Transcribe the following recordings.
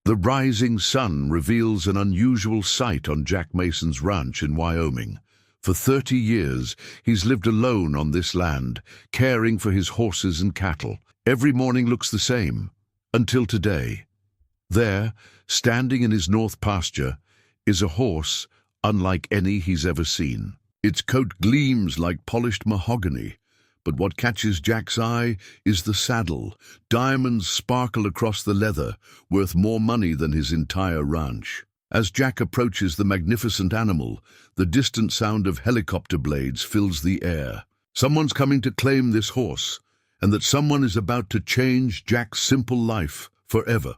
The rising sun reveals an unusual sight on Jack Mason's ranch in Wyoming. For 30 years, he's lived alone on this land, caring for his horses and cattle. Every morning looks the same, until today. There, standing in his north pasture, is a horse unlike any he's ever seen. Its coat gleams like polished mahogany, but what catches Jack's eye is the saddle. Diamonds sparkle across the leather, worth more money than his entire ranch. As Jack approaches the magnificent animal, the distant sound of helicopter blades fills the air. Someone's coming to claim this horse, and that someone is about to change Jack's simple life forever.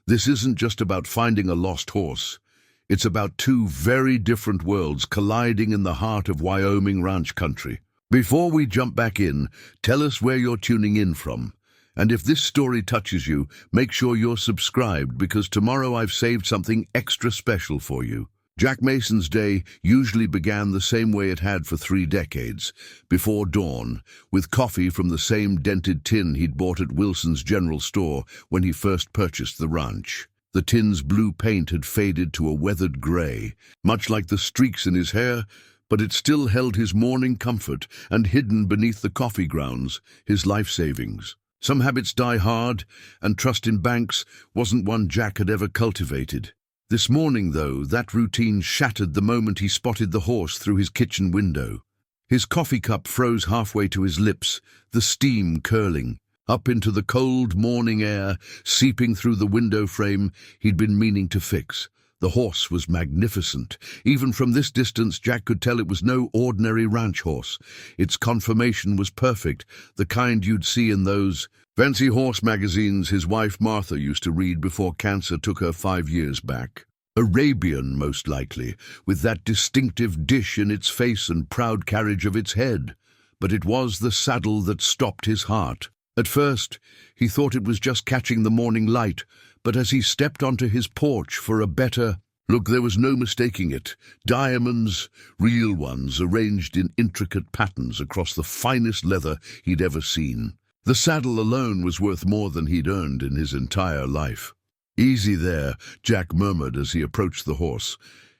This isn't just about finding a lost horse. It's about two very different worlds colliding in the heart of Wyoming ranch country. Before we jump back in, tell us where you're tuning in from. And if this story touches you, make sure you're subscribed, because tomorrow I've saved something extra special for you. Jack Mason's day usually began the same way it had for 3 decades, before dawn, with coffee from the same dented tin he'd bought at Wilson's General Store when he first purchased the ranch. The tin's blue paint had faded to a weathered gray, much like the streaks in his hair, but it still held his morning comfort, and hidden beneath the coffee grounds, his life savings. Some habits die hard, and trust in banks wasn't one Jack had ever cultivated. This morning, though, that routine shattered the moment he spotted the horse through his kitchen window. His coffee cup froze halfway to his lips, the steam curling. Up into the cold morning air, seeping through the window frame he'd been meaning to fix. The horse was magnificent. Even from this distance, Jack could tell it was no ordinary ranch horse. Its conformation was perfect, the kind you'd see in those fancy horse magazines his wife Martha used to read before cancer took her 5 years back. Arabian, most likely, with that distinctive dish in its face and proud carriage of its head. But it was the saddle that stopped his heart. At first, he thought it was just catching the morning light, but as he stepped onto his porch for a better look, there was no mistaking it. Diamonds, real ones, arranged in intricate patterns across the finest leather he'd ever seen. The saddle alone was worth more than he'd earned in his entire life. "Easy there," Jack murmured as he approached the horse.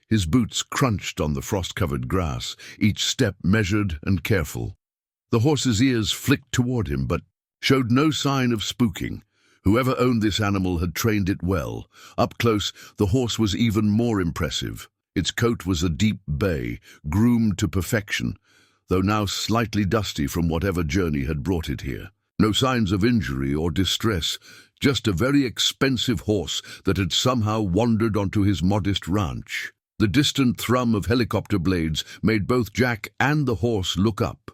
His boots crunched on the frost-covered grass, each step measured and careful. The horse's ears flicked toward him, but showed no sign of spooking. Whoever owned this animal had trained it well. Up close, the horse was even more impressive. Its coat was a deep bay, groomed to perfection, though now slightly dusty from whatever journey had brought it here. No signs of injury or distress, just a very expensive horse that had somehow wandered onto his modest ranch. The distant thrum of helicopter blades made both Jack and the horse look up.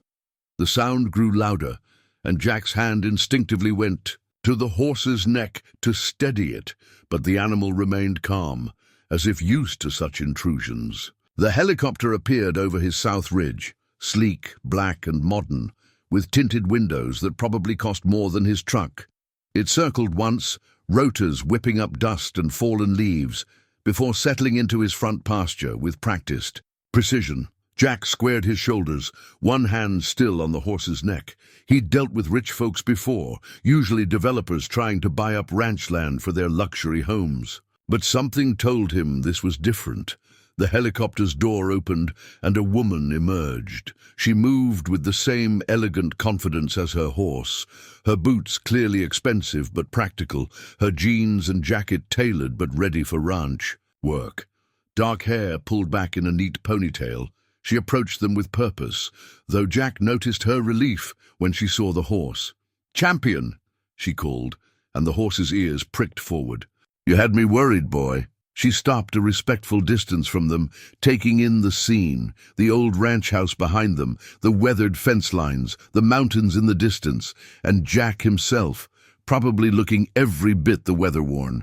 The sound grew louder, and Jack's hand instinctively went to the horse's neck to steady it, but the animal remained calm, as if used to such intrusions. The helicopter appeared over his south ridge, sleek, black and modern, with tinted windows that probably cost more than his truck. It circled once, rotors whipping up dust and fallen leaves, before settling into his front pasture with practiced precision. Jack squared his shoulders, one hand still on the horse's neck. He'd dealt with rich folks before, usually developers trying to buy up ranch land for their luxury homes. But something told him this was different. The helicopter's door opened, and a woman emerged. She moved with the same elegant confidence as her horse, her boots clearly expensive but practical, her jeans and jacket tailored but ready for ranch work. Dark hair pulled back in a neat ponytail, she approached them with purpose, though Jack noticed her relief when she saw the horse. "Champion," she called, and the horse's ears pricked forward. "You had me worried, boy." She stopped a respectful distance from them, taking in the scene, the old ranch house behind them, the weathered fence lines, the mountains in the distance, and Jack himself, probably looking every bit the weather-worn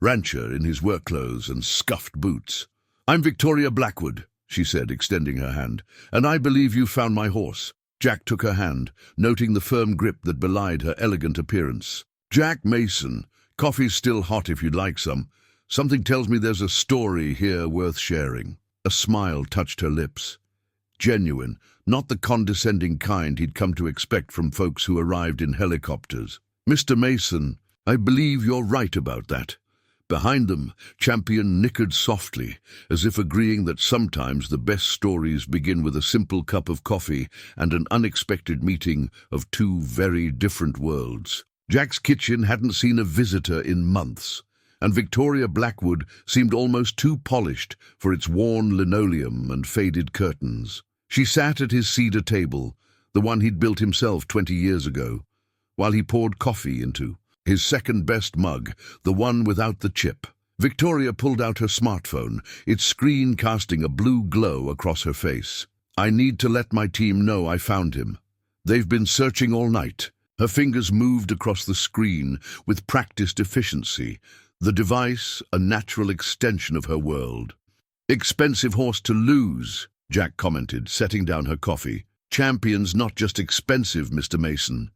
rancher in his work clothes and scuffed boots. "I'm Victoria Blackwood," she said, extending her hand, "and I believe you found my horse." Jack took her hand, noting the firm grip that belied her elegant appearance. "Jack Mason, coffee's still hot if you'd like some. Something tells me there's a story here worth sharing." A smile touched her lips. Genuine, not the condescending kind he'd come to expect from folks who arrived in helicopters. "Mr. Mason, I believe you're right about that. Behind them, Champion nickered softly, as if agreeing that sometimes the best stories begin with a simple cup of coffee and an unexpected meeting of two very different worlds. Jack's kitchen hadn't seen a visitor in months, and Victoria Blackwood seemed almost too polished for its worn linoleum and faded curtains. She sat at his cedar table, the one he'd built himself 20 years ago, while he poured coffee into his second-best mug, the one without the chip. Victoria pulled out her smartphone, its screen casting a blue glow across her face. "I need to let my team know I found him. They've been searching all night." Her fingers moved across the screen with practiced efficiency, the device a natural extension of her world. "Expensive horse to lose," Jack commented, setting down her coffee. "Champion's not just expensive, Mr. Mason.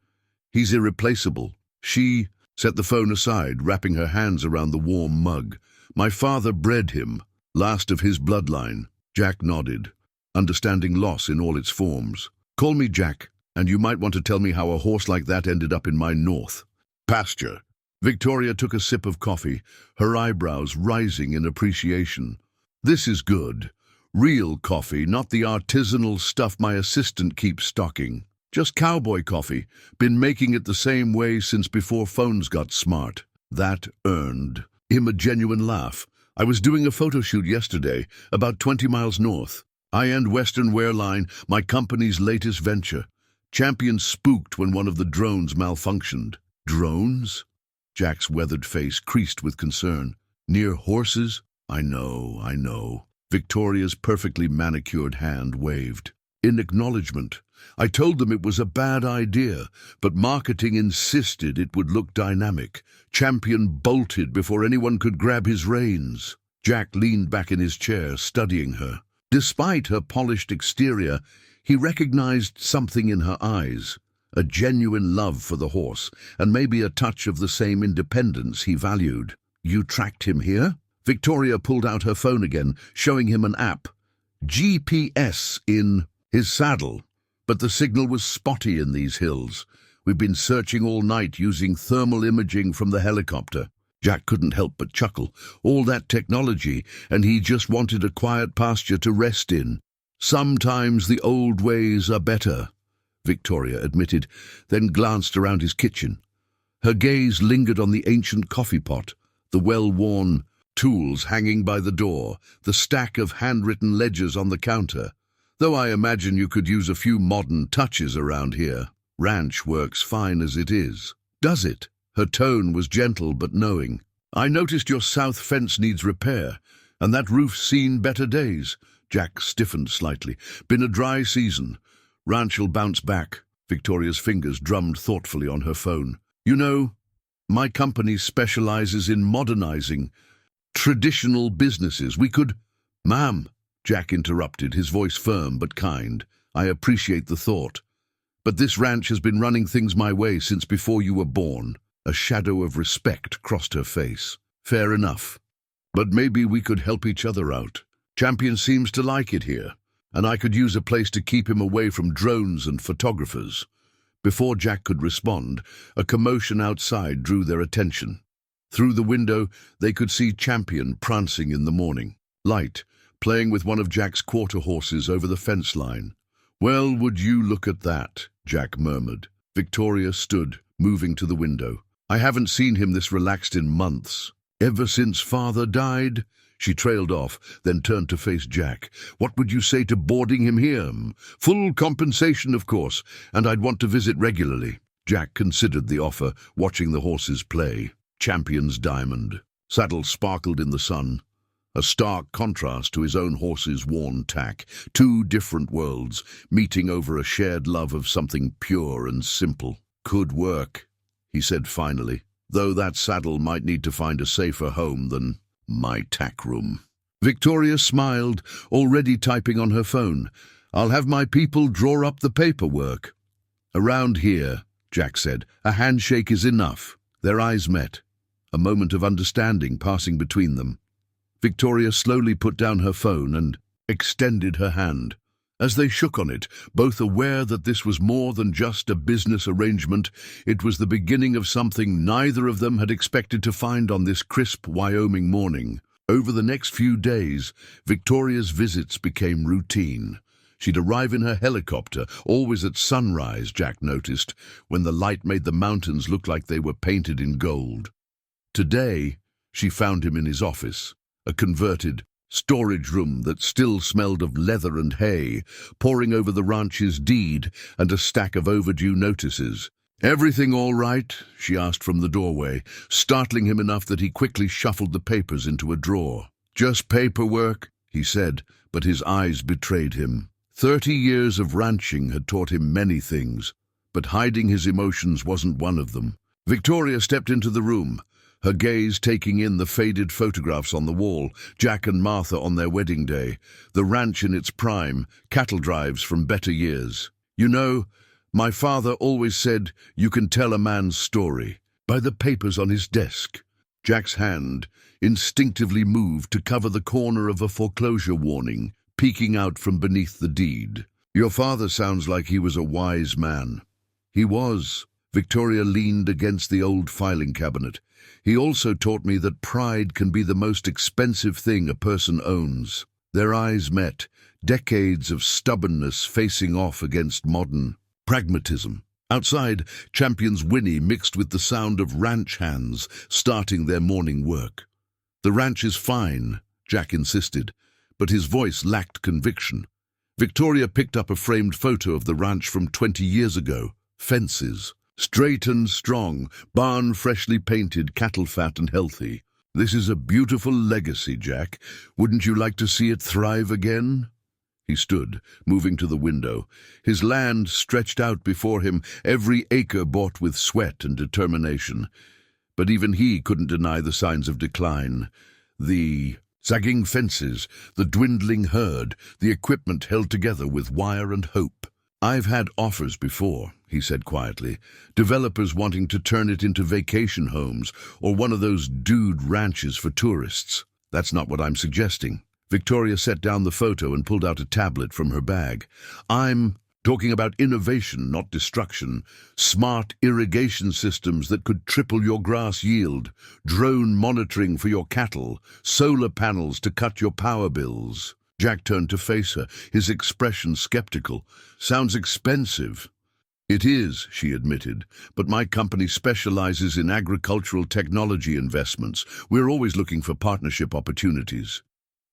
He's irreplaceable." She set the phone aside, wrapping her hands around the warm mug. "My father bred him, last of his bloodline." Jack nodded, understanding loss in all its forms. "Call me Jack, and you might want to tell me how a horse like that ended up in my north pasture." Victoria took a sip of coffee, her eyebrows rising in appreciation. "This is good. Real coffee, not the artisanal stuff my assistant keeps stocking. Just cowboy coffee. Been making it the same way since before phones got smart." That earned him a genuine laugh. "I was doing a photo shoot yesterday, about 20 miles north. High-end Western wear line, my company's latest venture. Champion spooked when one of the drones malfunctioned." "Drones?" Jack's weathered face creased with concern. "Near horses?" I know. Victoria's perfectly manicured hand waved. "In acknowledgement. I told them it was a bad idea, but marketing insisted it would look dynamic. Champion bolted before anyone could grab his reins." Jack leaned back in his chair, studying her. Despite her polished exterior, he recognized something in her eyes, a genuine love for the horse, and maybe a touch of the same independence he valued. "You tracked him here?" Victoria pulled out her phone again, showing him an app. GPS in his saddle. "But the signal was spotty in these hills. We've been searching all night using thermal imaging from the helicopter." Jack couldn't help but chuckle. All that technology, and he just wanted a quiet pasture to rest in. "Sometimes the old ways are better," Victoria admitted, then glanced around his kitchen. Her gaze lingered on the ancient coffee pot, the well-worn tools hanging by the door, the stack of handwritten ledgers on the counter. "Though I imagine you could use a few modern touches around here. Ranch works fine as it is." "Does it?" Her tone was gentle but knowing. "I noticed your south fence needs repair, and that roof's seen better days." Jack stiffened slightly. "Been a dry season. Ranch'll bounce back." Victoria's fingers drummed thoughtfully on her phone. "You know, my company specializes in modernizing traditional businesses. We could—" "Ma'am," Jack interrupted, his voice firm but kind. "I appreciate the thought. But this ranch has been running things my way since before you were born." A shadow of respect crossed her face. "Fair enough. But maybe we could help each other out. Champion seems to like it here, and I could use a place to keep him away from drones and photographers." Before Jack could respond, a commotion outside drew their attention. Through the window, they could see Champion prancing in the morning light, playing with one of Jack's quarter horses over the fence line. "Well, would you look at that?" Jack murmured. Victoria stood, moving to the window. "I haven't seen him this relaxed in months. Ever since father died?" She trailed off, then turned to face Jack. "What would you say to boarding him here? Full compensation, of course, and I'd want to visit regularly." Jack considered the offer, watching the horses play. Champion's diamond. Saddle sparkled in the sun, a stark contrast to his own horse's worn tack. Two different worlds, meeting over a shared love of something pure and simple. "Could work," he said finally, "though that saddle might need to find a safer home than my tack room." Victoria smiled, already typing on her phone. "I'll have my people draw up the paperwork." "Around here," Jack said, "a handshake is enough." Their eyes met, a moment of understanding passing between them. Victoria slowly put down her phone and extended her hand. As they shook on it, both aware that this was more than just a business arrangement, it was the beginning of something neither of them had expected to find on this crisp Wyoming morning. Over the next few days, Victoria's visits became routine. She'd arrive in her helicopter, always at sunrise, Jack noticed, when the light made the mountains look like they were painted in gold. Today, she found him in his office, a converted storage room that still smelled of leather and hay, poring over the ranch's deed and a stack of overdue notices. "Everything all right?" she asked from the doorway, startling him enough that he quickly shuffled the papers into a drawer. "Just paperwork," he said, but his eyes betrayed him. 30 years of ranching had taught him many things, but hiding his emotions wasn't one of them. Victoria stepped into the room, her gaze taking in the faded photographs on the wall, Jack and Martha on their wedding day, the ranch in its prime, cattle drives from better years. "You know, my father always said you can tell a man's story by the papers on his desk." Jack's hand instinctively moved to cover the corner of a foreclosure warning, peeking out from beneath the deed. "Your father sounds like he was a wise man." "He was." Victoria leaned against the old filing cabinet. "He also taught me that pride can be the most expensive thing a person owns." Their eyes met, decades of stubbornness facing off against modern pragmatism. Outside, Champion's whinny mixed with the sound of ranch hands starting their morning work. "The ranch is fine," Jack insisted, but his voice lacked conviction. Victoria picked up a framed photo of the ranch from 20 years ago. Fences. Straight and strong, barn freshly painted, cattle fat and healthy. "This is a beautiful legacy, Jack. Wouldn't you like to see it thrive again?" He stood, moving to the window. His land stretched out before him, every acre bought with sweat and determination. But even he couldn't deny the signs of decline. The sagging fences, the dwindling herd, the equipment held together with wire and hope. "I've had offers before," he said quietly. "Developers wanting to turn it into vacation homes or one of those dude ranches for tourists. That's not what I'm suggesting." Victoria set down the photo and pulled out a tablet from her bag. "I'm talking about innovation, not destruction. Smart irrigation systems that could triple your grass yield, drone monitoring for your cattle, solar panels to cut your power bills." Jack turned to face her, his expression skeptical. "Sounds expensive." "It is," she admitted, "but my company specializes in agricultural technology investments. We're always looking for partnership opportunities."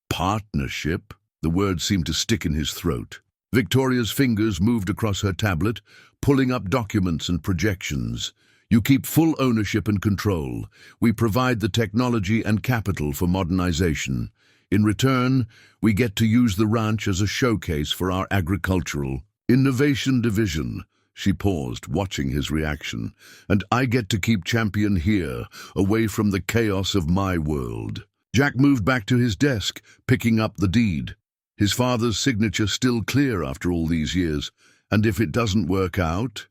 "Partnership?" The word seemed to stick in his throat. Victoria's fingers moved across her tablet, pulling up documents and projections. "You keep full ownership and control. We provide the technology and capital for modernization. In return, we get to use the ranch as a showcase for our agricultural innovation division." She paused, watching his reaction. "And I get to keep Champion here, away from the chaos of my world." Jack moved back to his desk, picking up the deed. His father's signature still clear after all these years. "And if it doesn't work out?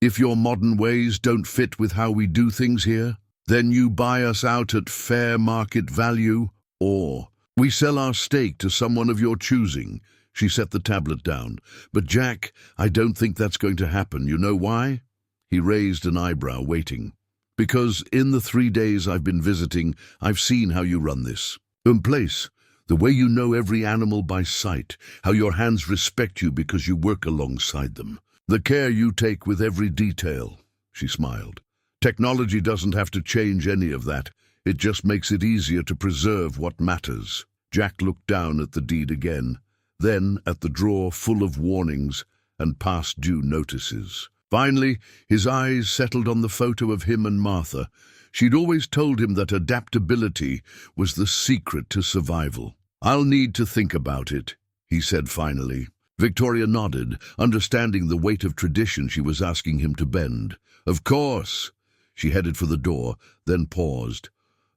If your modern ways don't fit with how we do things here? Then you buy us out at fair market value, or we sell our stake to someone of your choosing." She set the tablet down. "But Jack, I don't think that's going to happen. You know why?" He raised an eyebrow, waiting. "Because in the 3 days I've been visiting, I've seen how you run this place. The way you know every animal by sight, how your hands respect you because you work alongside them. The care you take with every detail." She smiled. "Technology doesn't have to change any of that. It just makes it easier to preserve what matters." Jack looked down at the deed again, then at the drawer full of warnings and past due notices. Finally, his eyes settled on the photo of him and Martha. She'd always told him that adaptability was the secret to survival. "I'll need to think about it," he said finally. Victoria nodded, understanding the weight of tradition she was asking him to bend. "Of course." She headed for the door, then paused.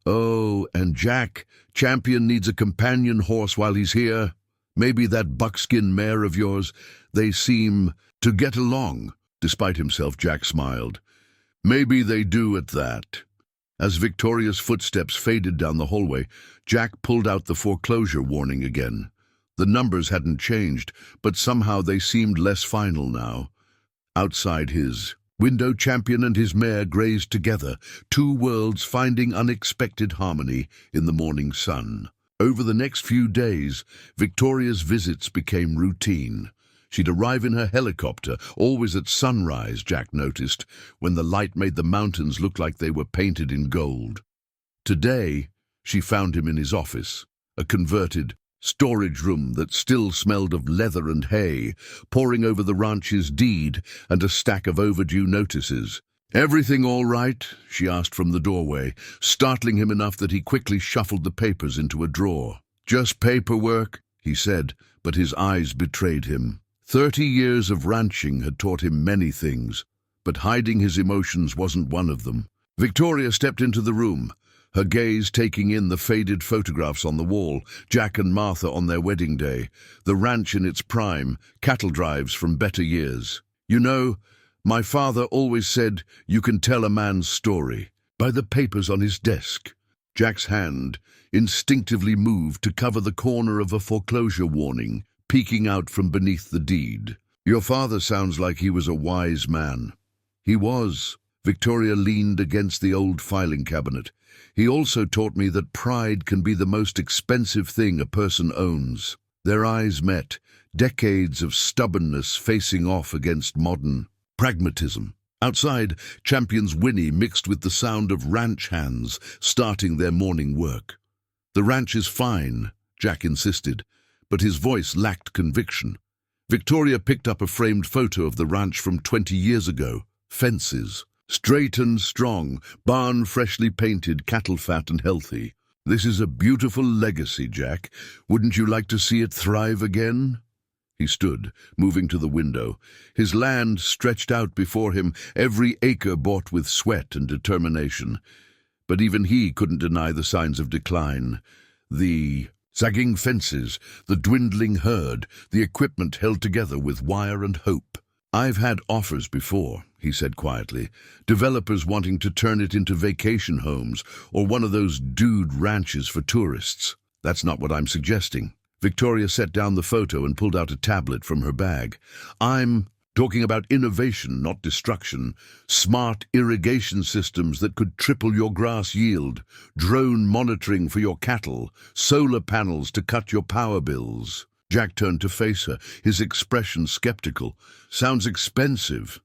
"Oh, and Jack, Champion needs a companion horse while he's here. Maybe that buckskin mare of yours. They seem to get along." Despite himself, Jack smiled. "Maybe they do at that." As Victoria's footsteps faded down the hallway, Jack pulled out the foreclosure warning again. The numbers hadn't changed, but somehow they seemed less final now. Outside his window, Champion and his mare grazed together, two worlds finding unexpected harmony in the morning sun. Over the next few days, Victoria's visits became routine. She'd arrive in her helicopter, always at sunrise, Jack noticed, when the light made the mountains look like they were painted in gold. Today, she found him in his office, a converted storage room that still smelled of leather and hay, poring over the ranch's deed and a stack of overdue notices. "Everything all right?" she asked from the doorway, startling him enough that he quickly shuffled the papers into a drawer. "Just paperwork," he said, but his eyes betrayed him. 30 years of ranching had taught him many things, but hiding his emotions wasn't one of them. Victoria stepped into the room, her gaze taking in the faded photographs on the wall, Jack and Martha on their wedding day, the ranch in its prime, cattle drives from better years. "You know, my father always said you can tell a man's story by the papers on his desk." Jack's hand instinctively moved to cover the corner of a foreclosure warning, peeking out from beneath the deed. "Your father sounds like he was a wise man." "He was." Victoria leaned against the old filing cabinet. "He also taught me that pride can be the most expensive thing a person owns." Their eyes met, decades of stubbornness facing off against modern pragmatism. Outside, Champion's whinny mixed with the sound of ranch hands starting their morning work. "The ranch is fine," Jack insisted, but his voice lacked conviction. Victoria picked up a framed photo of the ranch from 20 years ago. Fences. Straight and strong, barn freshly painted, cattle fat and healthy. "This is a beautiful legacy, Jack. Wouldn't you like to see it thrive again?" He stood, moving to the window. His land stretched out before him, every acre bought with sweat and determination. But even he couldn't deny the signs of decline. The sagging fences, the dwindling herd, the equipment held together with wire and hope. "I've had offers before," he said quietly. "Developers wanting to turn it into vacation homes or one of those dude ranches for tourists. That's not what I'm suggesting." Victoria set down the photo and pulled out a tablet from her bag. "I'm talking about innovation, not destruction. Smart irrigation systems that could triple your grass yield, drone monitoring for your cattle, solar panels to cut your power bills." Jack turned to face her, his expression skeptical. "Sounds expensive."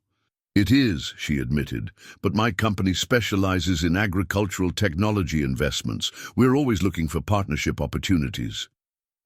"It is," she admitted, "but my company specializes in agricultural technology investments. We're always looking for partnership opportunities."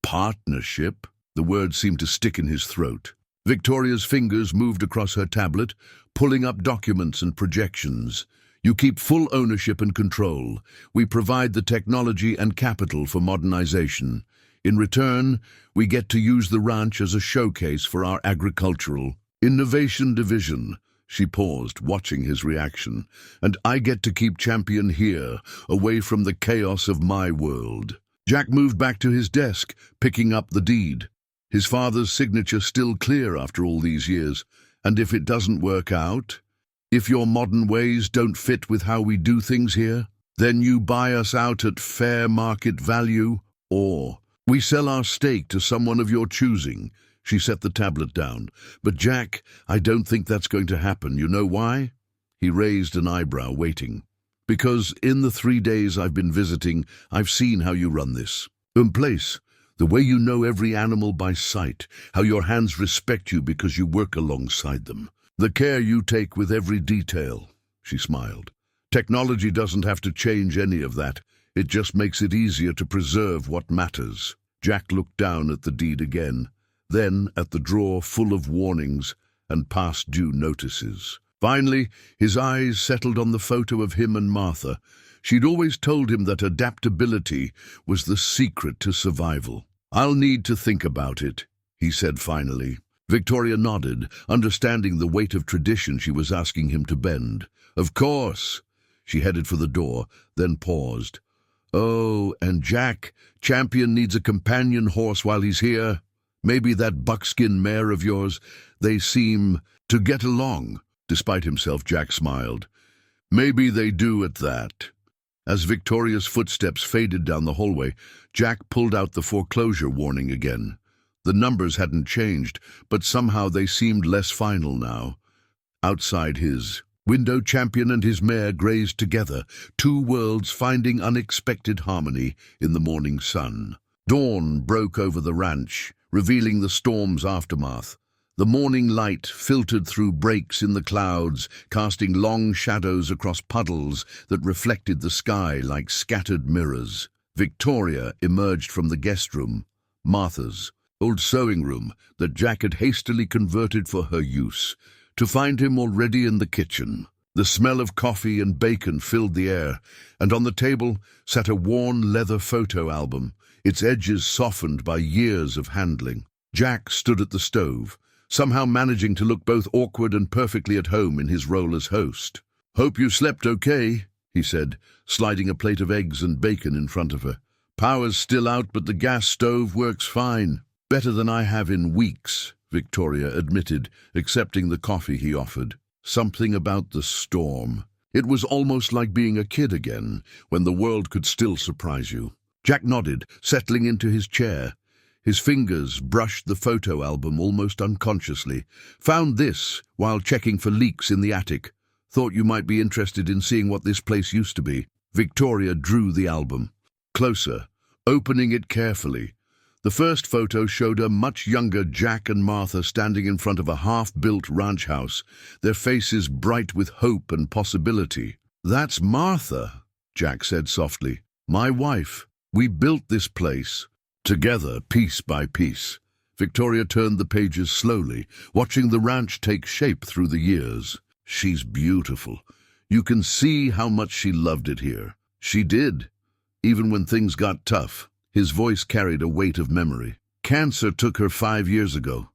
"Partnership?" The word seemed to stick in his throat. Victoria's fingers moved across her tablet, pulling up documents and projections. "You keep full ownership and control. We provide the technology and capital for modernization. In return, we get to use the ranch as a showcase for our agricultural innovation division." She paused, watching his reaction. "And I get to keep Champion here, away from the chaos of my world." Jack moved back to his desk, picking up the deed. His father's signature still clear after all these years. "And if it doesn't work out? If your modern ways don't fit with how we do things here? Then you buy us out at fair market value? Or we sell our stake to someone of your choosing." She set the tablet down. "But Jack, I don't think that's going to happen. You know why?" He raised an eyebrow, waiting. "Because in the 3 days I've been visiting, I've seen how you run this place. The way you know every animal by sight, how your hands respect you because you work alongside them. The care you take with every detail." She smiled. "Technology doesn't have to change any of that. It just makes it easier to preserve what matters." Jack looked down at the deed again, then at the drawer full of warnings and past due notices. Finally, his eyes settled on the photo of him and Martha. She'd always told him that adaptability was the secret to survival. "I'll need to think about it," he said finally. Victoria nodded, understanding the weight of tradition she was asking him to bend. "Of course." She headed for the door, then paused. "Oh, and Jack, Champion needs a companion horse while he's here. Maybe that buckskin mare of yours. They seem to get along." Despite himself, Jack smiled. "Maybe they do at that." As Victoria's footsteps faded down the hallway, Jack pulled out the foreclosure warning again. The numbers hadn't changed, but somehow they seemed less final now. Outside his window, Champion and his mare grazed together, two worlds finding unexpected harmony in the morning sun. Dawn broke over the ranch, revealing the storm's aftermath. The morning light filtered through breaks in the clouds, casting long shadows across puddles that reflected the sky like scattered mirrors. Victoria emerged from the guest room, Martha's old sewing room that Jack had hastily converted for her use, to find him already in the kitchen. The smell of coffee and bacon filled the air, and on the table sat a worn leather photo album, its edges softened by years of handling. Jack stood at the stove, somehow managing to look both awkward and perfectly at home in his role as host. "Hope you slept okay," he said, sliding a plate of eggs and bacon in front of her. "Power's still out, but the gas stove works fine." "Better than I have in weeks," Victoria admitted, accepting the coffee he offered. Something about the storm. It was almost like being a kid again, when the world could still surprise you. Jack nodded, settling into his chair. His fingers brushed the photo album almost unconsciously. "Found this while checking for leaks in the attic. Thought you might be interested in seeing what this place used to be." Victoria drew the album closer, opening it carefully. The first photo showed a much younger Jack and Martha standing in front of a half-built ranch house, their faces bright with hope and possibility. "That's Martha," Jack said softly. "My wife. We built this place together, piece by piece." Victoria turned the pages slowly, watching the ranch take shape through the years. "She's beautiful. You can see how much she loved it here." "She did, even when things got tough." His voice carried a weight of memory. "Cancer took her 5 years ago.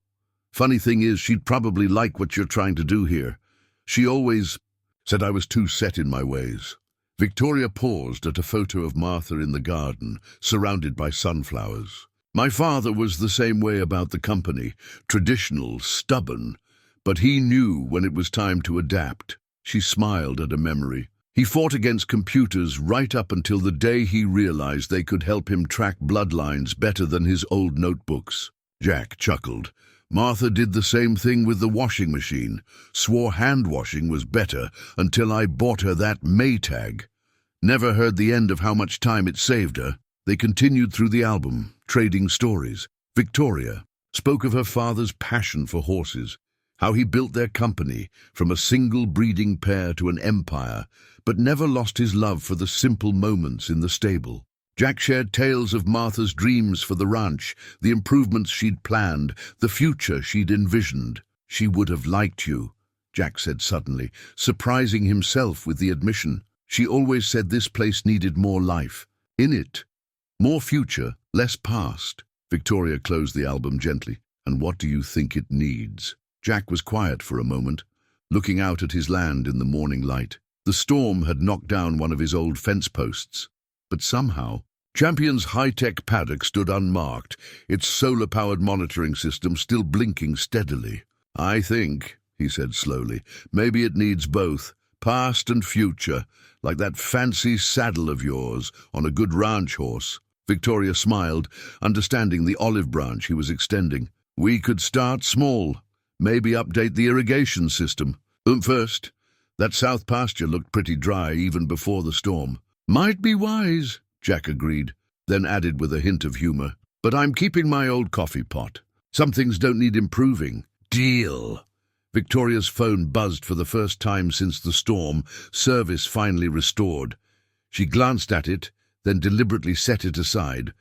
Funny thing is, she'd probably like what you're trying to do here. She always said I was too set in my ways." Victoria paused at a photo of Martha in the garden, surrounded by sunflowers. "My father was the same way about the company, traditional, stubborn, but he knew when it was time to adapt." She smiled at a memory. "He fought against computers right up until the day he realized they could help him track bloodlines better than his old notebooks." Jack chuckled. "Martha did the same thing with the washing machine. Swore hand washing was better until I bought her that Maytag. Never heard the end of how much time it saved her." They continued through the album, trading stories. Victoria spoke of her father's passion for horses, how he built their company from a single breeding pair to an empire, but never lost his love for the simple moments in the stable. Jack shared tales of Martha's dreams for the ranch, the improvements she'd planned, the future she'd envisioned. "She would have liked you," Jack said suddenly, surprising himself with the admission. "She always said this place needed more life in it. More future, less past." Victoria closed the album gently. "And what do you think it needs?" Jack was quiet for a moment, looking out at his land in the morning light. The storm had knocked down one of his old fence posts, but somehow Champion's high-tech paddock stood unmarked, its solar-powered monitoring system still blinking steadily. "I think," he said slowly, "maybe it needs both, past and future, like that fancy saddle of yours on a good ranch horse." Victoria smiled, understanding the olive branch he was extending. "We could start small, maybe update the irrigation system. First, that south pasture looked pretty dry even before the storm." "Might be wise," Jack agreed, then added with a hint of humor, "but I'm keeping my old coffee pot. Some things don't need improving." "Deal." Victoria's phone buzzed for the first time since the storm, service finally restored. She glanced at it, then deliberately set it aside.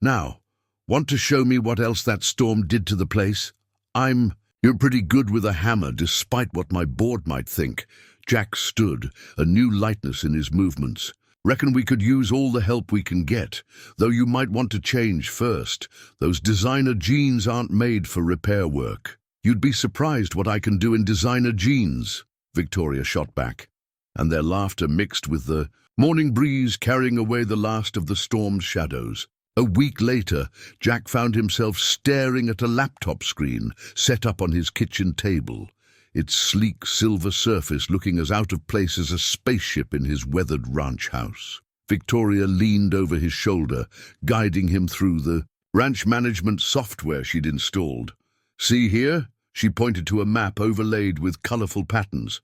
"Now, want to show me what else that storm did to the place? You're pretty good with a hammer, despite what my board might think." Jack stood, a new lightness in his movements. "Reckon we could use all the help we can get, though you might want to change first. Those designer jeans aren't made for repair work." "You'd be surprised what I can do in designer jeans," Victoria shot back, and their laughter mixed with the morning breeze carrying away the last of the storm's shadows. A week later, Jack found himself staring at a laptop screen set up on his kitchen table, its sleek silver surface looking as out of place as a spaceship in his weathered ranch house. Victoria leaned over his shoulder, guiding him through the ranch management software she'd installed. See here? She pointed to a map overlaid with colorful patterns.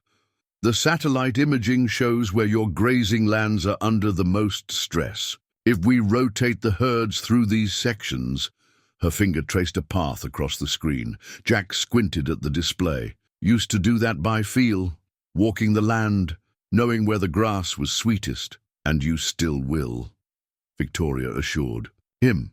The satellite imaging shows where your grazing lands are under the most stress. If we rotate the herds through these sections, her finger traced a path across the screen. Jack squinted at the display. Used to do that by feel, walking the land, knowing where the grass was sweetest, and you still will, Victoria assured him.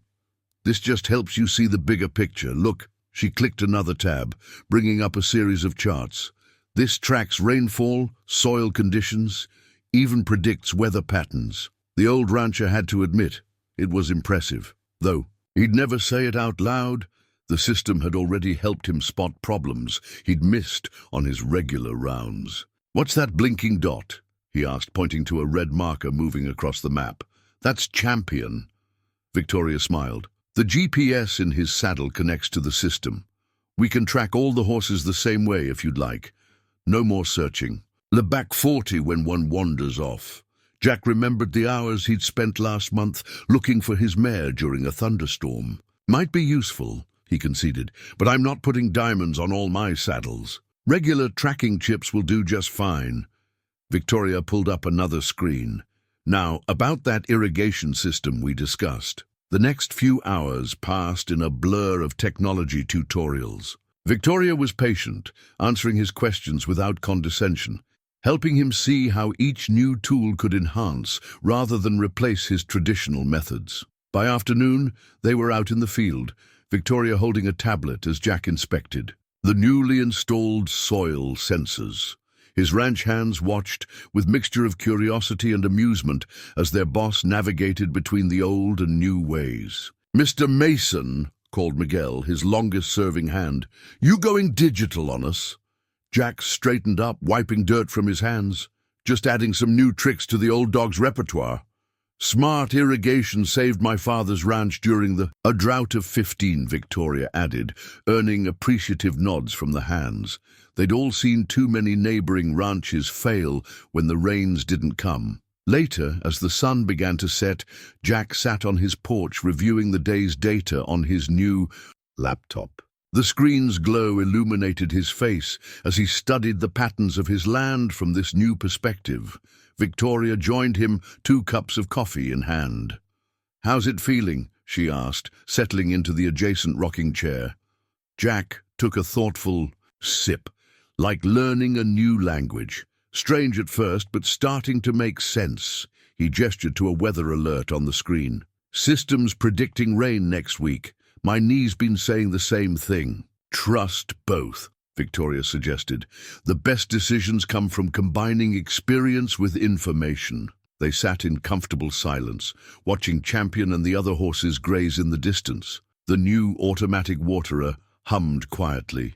This just helps you see the bigger picture. Look, she clicked another tab, bringing up a series of charts. This tracks rainfall, soil conditions, even predicts weather patterns. The old rancher had to admit it was impressive, though he'd never say it out loud. The system had already helped him spot problems he'd missed on his regular rounds. What's that blinking dot? He asked, pointing to a red marker moving across the map. That's Champion. Victoria smiled. The GPS in his saddle connects to the system. We can track all the horses the same way if you'd like. No more searching. Back 40 when one wanders off. Jack remembered the hours he'd spent last month looking for his mare during a thunderstorm. Might be useful, he conceded, but I'm not putting diamonds on all my saddles. Regular tracking chips will do just fine. Victoria pulled up another screen. Now, about that irrigation system we discussed. The next few hours passed in a blur of technology tutorials. Victoria was patient, answering his questions without condescension, helping him see how each new tool could enhance rather than replace his traditional methods. By afternoon, they were out in the field, Victoria holding a tablet as Jack inspected the newly installed soil sensors. His ranch hands watched with mixture of curiosity and amusement as their boss navigated between the old and new ways. "Mr. Mason," called Miguel, his longest-serving hand, "you going digital on us?" Jack straightened up, wiping dirt from his hands. "Just adding some new tricks to the old dog's repertoire. Smart irrigation saved my father's ranch during a drought of 15, Victoria added, earning appreciative nods from the hands. They'd all seen too many neighboring ranches fail when the rains didn't come. Later, as the sun began to set, Jack sat on his porch reviewing the day's data on his new laptop. The screen's glow illuminated his face as he studied the patterns of his land from this new perspective. Victoria joined him, 2 cups of coffee in hand. "How's it feeling?" she asked, settling into the adjacent rocking chair. Jack took a thoughtful sip, like learning a new language. Strange at first, but starting to make sense. He gestured to a weather alert on the screen. "Systems predicting rain next week. My knee's been saying the same thing." "Trust both," Victoria suggested. "The best decisions come from combining experience with information." They sat in comfortable silence, watching Champion and the other horses graze in the distance. The new automatic waterer hummed quietly.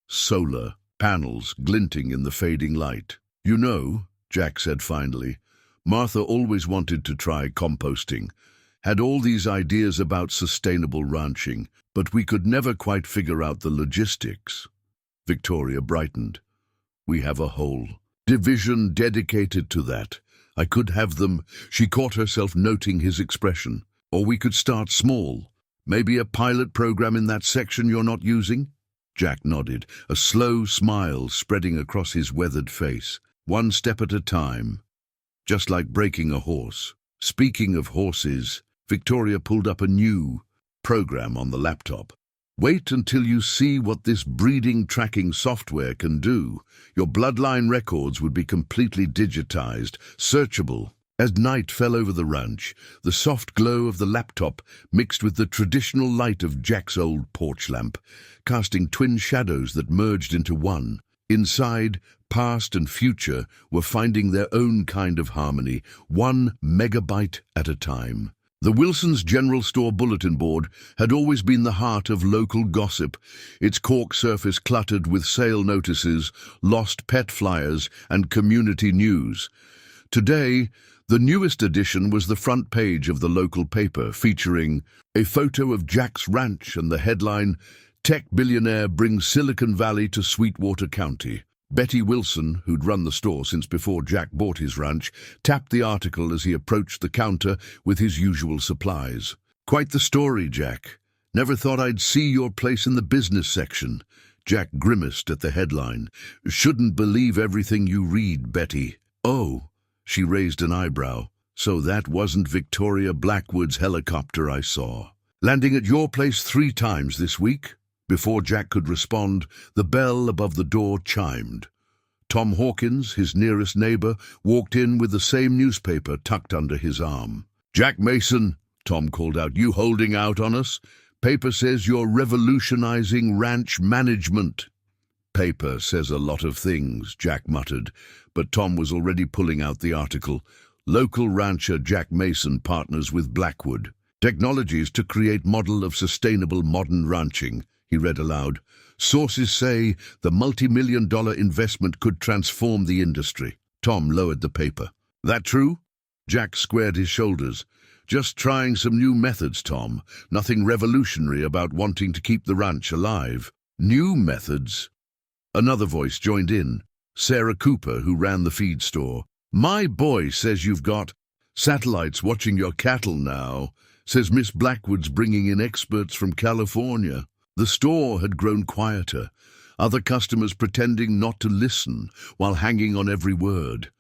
Solar panels glinting in the fading light. "You know," Jack said finally, "Martha always wanted to try composting. Had all these ideas about sustainable ranching, but we could never quite figure out the logistics." Victoria brightened. "We have a whole division dedicated to that. I could have them." She caught herself noting his expression. "Or we could start small. Maybe a pilot program in that section you're not using?" Jack nodded, a slow smile spreading across his weathered face. "One step at a time. Just like breaking a horse." Speaking of horses, Victoria pulled up a new program on the laptop. "Wait until you see what this breeding tracking software can do. Your bloodline records would be completely digitized, searchable." As night fell over the ranch, the soft glow of the laptop mixed with the traditional light of Jack's old porch lamp, casting twin shadows that merged into one. Inside, past and future were finding their own kind of harmony, 1 megabyte at a time. The Wilson's General Store bulletin board had always been the heart of local gossip, its cork surface cluttered with sale notices, lost pet flyers, and community news. Today, the newest addition was the front page of the local paper, featuring a photo of Jack's ranch and the headline, "Tech Billionaire Brings Silicon Valley to Sweetwater County." Betty Wilson, who'd run the store since before Jack bought his ranch, tapped the article as he approached the counter with his usual supplies. "Quite the story, Jack. Never thought I'd see your place in the business section. Jack grimaced at the headline. Shouldn't believe everything you read, Betty. Oh, she raised an eyebrow. So that wasn't Victoria Blackwood's helicopter I saw. Landing at your place 3 times this week? Before Jack could respond, the bell above the door chimed. Tom Hawkins, his nearest neighbor, walked in with the same newspaper tucked under his arm. Jack Mason, Tom called out, you holding out on us? Paper says you're revolutionizing ranch management. Paper says a lot of things, Jack muttered, but Tom was already pulling out the article. Local rancher Jack Mason partners with Blackwood. Technologies to create model of sustainable modern ranching, he read aloud. Sources say the multi-million-dollar investment could transform the industry. Tom lowered the paper. That true? Jack squared his shoulders. Just trying some new methods, Tom. Nothing revolutionary about wanting to keep the ranch alive. New methods? Another voice joined in. Sarah Cooper, who ran the feed store. My boy says you've got satellites watching your cattle now. Says Miss Blackwood's bringing in experts from California. The store had grown quieter, other customers pretending not to listen while hanging on every word.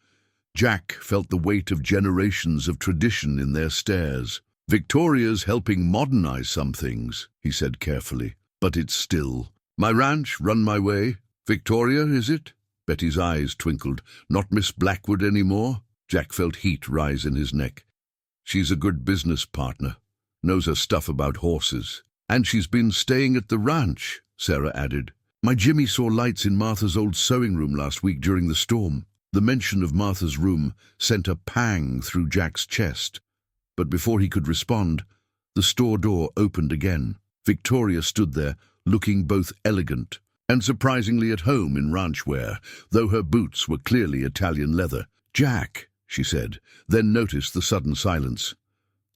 Jack felt the weight of generations of tradition in their stares. Victoria's helping modernize some things, he said carefully, but it's still. My ranch, run my way. Victoria, is it? Betty's eyes twinkled. Not Miss Blackwood anymore? Jack felt heat rise in his neck. She's a good business partner, knows her stuff about horses. And she's been staying at the ranch, Sarah added. My Jimmy saw lights in Martha's old sewing room last week during the storm. The mention of Martha's room sent a pang through Jack's chest. But before he could respond, the store door opened again. Victoria stood there, looking both elegant and surprisingly at home in ranch wear, though her boots were clearly Italian leather. Jack, she said, then noticed the sudden silence.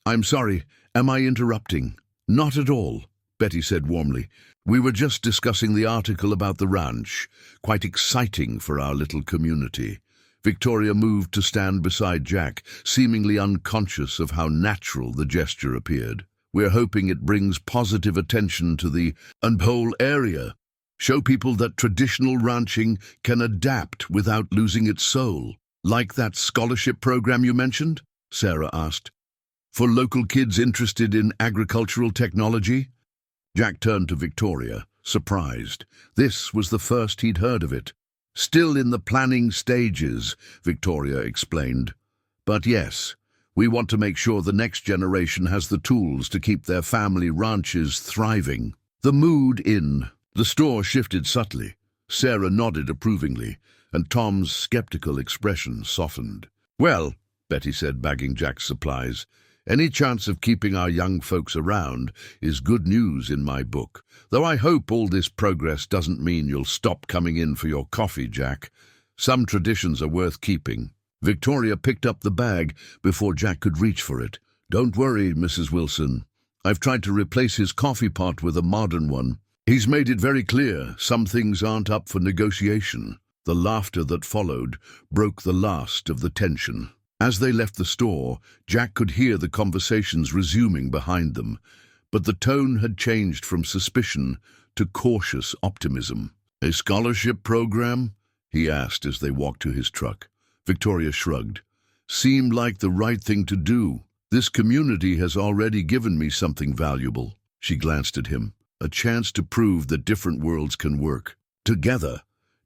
I'm sorry, am I interrupting? Not at all, Betty said warmly. We were just discussing the article about the ranch. Quite exciting for our little community. Victoria moved to stand beside Jack, seemingly unconscious of how natural the gesture appeared. We're hoping it brings positive attention to the whole area. Show people that traditional ranching can adapt without losing its soul. Like that scholarship program you mentioned? Sarah asked. For local kids interested in agricultural technology? Jack turned to Victoria, surprised. This was the first he'd heard of it. Still in the planning stages, Victoria explained. But yes, we want to make sure the next generation has the tools to keep their family ranches thriving. The mood in the store shifted subtly. Sarah nodded approvingly, and Tom's skeptical expression softened. Well, Betty said, bagging Jack's supplies, any chance of keeping our young folks around is good news in my book, though I hope all this progress doesn't mean you'll stop coming in for your coffee, Jack. Some traditions are worth keeping. Victoria picked up the bag before Jack could reach for it. Don't worry, Mrs. Wilson. I've tried to replace his coffee pot with a modern one. He's made it very clear some things aren't up for negotiation. The laughter that followed broke the last of the tension. As they left the store, Jack could hear the conversations resuming behind them, but the tone had changed from suspicion to cautious optimism. A scholarship program? He asked as they walked to his truck. Victoria shrugged. Seemed like the right thing to do. This community has already given me something valuable. She glanced at him. A chance to prove that different worlds can work together.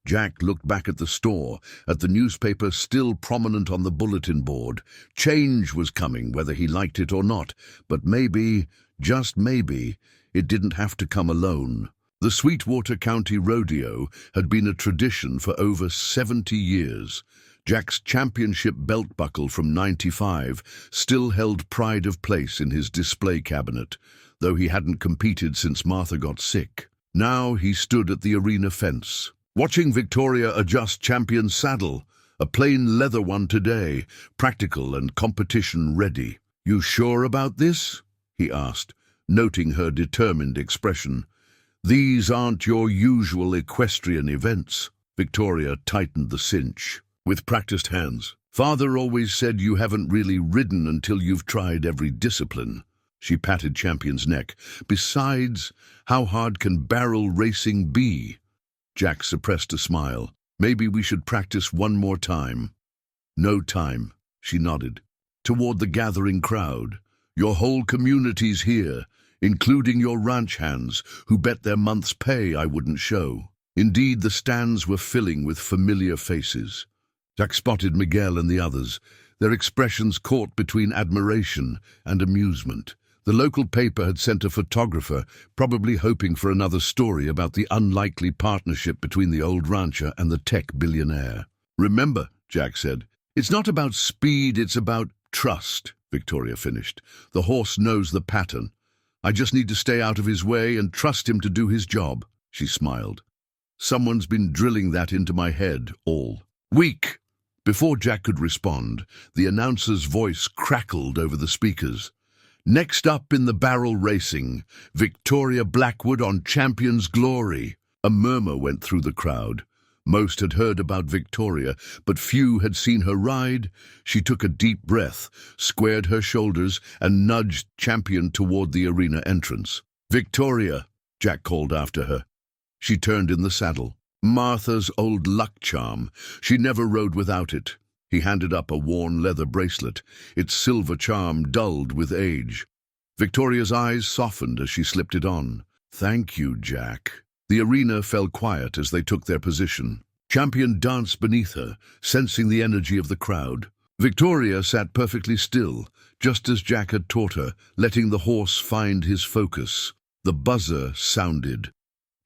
Jack looked back at the store, at the newspaper still prominent on the bulletin board. Change was coming, whether he liked it or not, but maybe, just maybe, it didn't have to come alone. The Sweetwater County Rodeo had been a tradition for over 70 years. Jack's championship belt buckle from '95 still held pride of place in his display cabinet, though he hadn't competed since Martha got sick. Now he stood at the arena fence, watching Victoria adjust Champion's saddle, a plain leather one today, practical and competition-ready. You sure about this? He asked, noting her determined expression. These aren't your usual equestrian events. Victoria tightened the cinch. With practiced hands. Father always said you haven't really ridden until you've tried every discipline. She patted Champion's neck. "Besides, how hard can barrel racing be?" Jack suppressed a smile. "Maybe we should practice one more time." "No time," she nodded. Toward the gathering crowd. "Your whole community's here, including your ranch hands, who bet their month's pay I wouldn't show." Indeed, the stands were filling with familiar faces. Jack spotted Miguel and the others, their expressions caught between admiration and amusement. The local paper had sent a photographer, probably hoping for another story about the unlikely partnership between the old rancher and the tech billionaire. "Remember," Jack said, "it's not about speed, it's about trust," Victoria finished. "The horse knows the pattern. I just need to stay out of his way and trust him to do his job." She smiled. "Someone's been drilling that into my head all week." Before Jack could respond, the announcer's voice crackled over the speakers. "Next up in the barrel racing, Victoria Blackwood on Champion's Glory." A murmur went through the crowd. Most had heard about Victoria, but few had seen her ride. She took a deep breath, squared her shoulders, and nudged Champion toward the arena entrance. "Victoria," Jack called after her. She turned in the saddle. Martha's old luck charm. She never rode without it. He handed up a worn leather bracelet, its silver charm dulled with age. Victoria's eyes softened as she slipped it on. "Thank you, Jack." The arena fell quiet as they took their position. Champion danced beneath her, sensing the energy of the crowd. Victoria sat perfectly still, just as Jack had taught her, letting the horse find his focus. The buzzer sounded.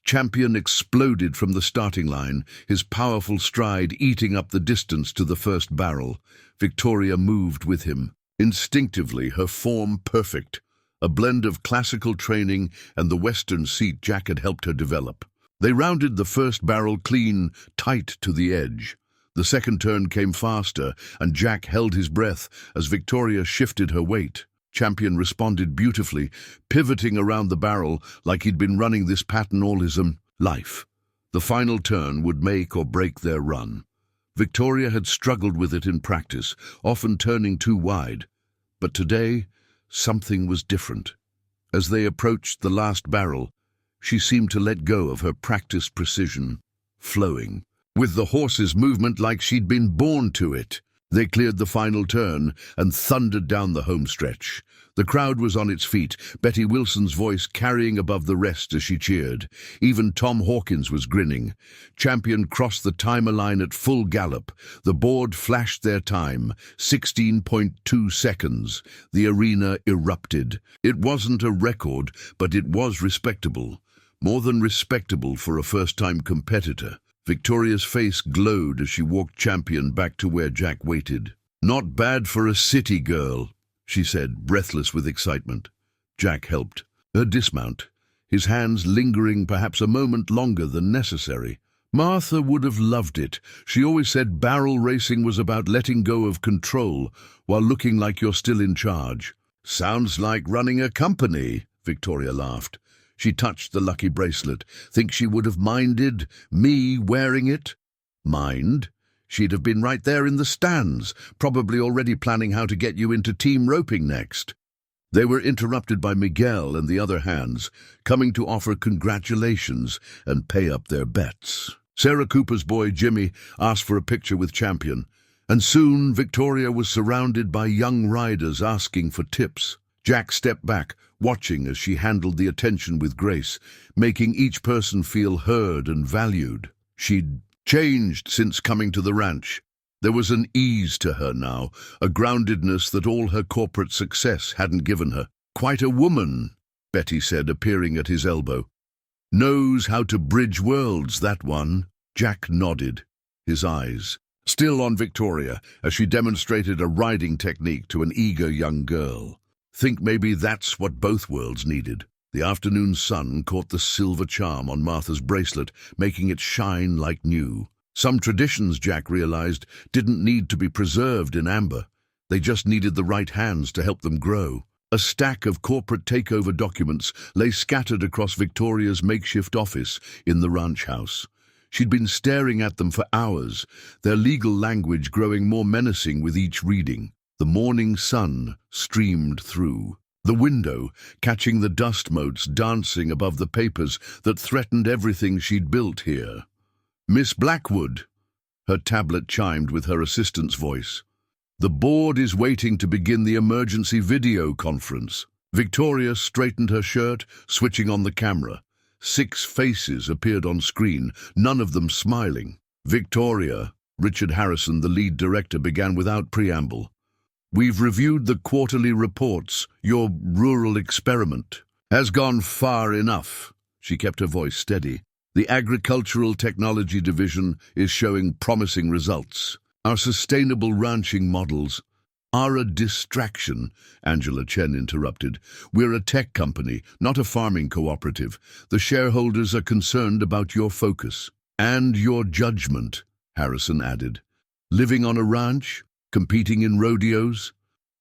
Champion exploded from the starting line, his powerful stride eating up the distance to the first barrel. Victoria moved with him. Instinctively, her form perfect, a blend of classical training and the Western seat Jack had helped her develop. They rounded the first barrel clean, tight to the edge. The second turn came faster, and Jack held his breath as Victoria shifted her weight. Champion responded beautifully, pivoting around the barrel like he'd been running this pattern all his life. The final turn would make or break their run. Victoria had struggled with it in practice, often turning too wide. But today, something was different. As they approached the last barrel, she seemed to let go of her practiced precision, flowing, with the horse's movement like she'd been born to it. They cleared the final turn and thundered down the home stretch. The crowd was on its feet, Betty Wilson's voice carrying above the rest as she cheered. Even Tom Hawkins was grinning. Champion crossed the timer line at full gallop. The board flashed their time, 16.2 seconds. The arena erupted. It wasn't a record, but it was respectable. More than respectable for a first-time competitor. Victoria's face glowed as she walked Champion back to where Jack waited. "Not bad for a city girl," she said, breathless with excitement. Jack helped her dismount, his hands lingering perhaps a moment longer than necessary. "Martha would have loved it. She always said barrel racing was about letting go of control while looking like you're still in charge." "Sounds like running a company," Victoria laughed. She touched the lucky bracelet. "Think she would have minded me wearing it?" Mind? She'd have been right there in the stands, probably already planning how to get you into team roping next. They were interrupted by Miguel and the other hands, coming to offer congratulations and pay up their bets. Sarah Cooper's boy Jimmy asked for a picture with Champion, and soon Victoria was surrounded by young riders asking for tips. Jack stepped back, watching as she handled the attention with grace, making each person feel heard and valued. She'd changed since coming to the ranch. There was an ease to her now, a groundedness that all her corporate success hadn't given her. "Quite a woman," Betty said, appearing at his elbow. "Knows how to bridge worlds, that one." Jack nodded, his eyes still on Victoria as she demonstrated a riding technique to an eager young girl. Think maybe that's what both worlds needed. The afternoon sun caught the silver charm on Martha's bracelet, making it shine like new. Some traditions, Jack realized, didn't need to be preserved in amber. They just needed the right hands to help them grow. A stack of corporate takeover documents lay scattered across Victoria's makeshift office in the ranch house. She'd been staring at them for hours, their legal language growing more menacing with each reading. The morning sun streamed through. the window, catching the dust motes dancing above the papers that threatened everything she'd built here. "Miss Blackwood," her tablet chimed with her assistant's voice. "The board is waiting to begin the emergency video conference." Victoria straightened her shirt, switching on the camera. 6 faces appeared on screen, none of them smiling. "Victoria," Richard Harrison, the lead director, began without preamble. "We've reviewed the quarterly reports. Your rural experiment has gone far enough." She kept her voice steady. "The Agricultural Technology Division is showing promising results. Our sustainable ranching models are a distraction," Angela Chen interrupted. "We're a tech company, not a farming cooperative. The shareholders are concerned about your focus." "And your judgment," Harrison added. "Living on a ranch? Competing in rodeos?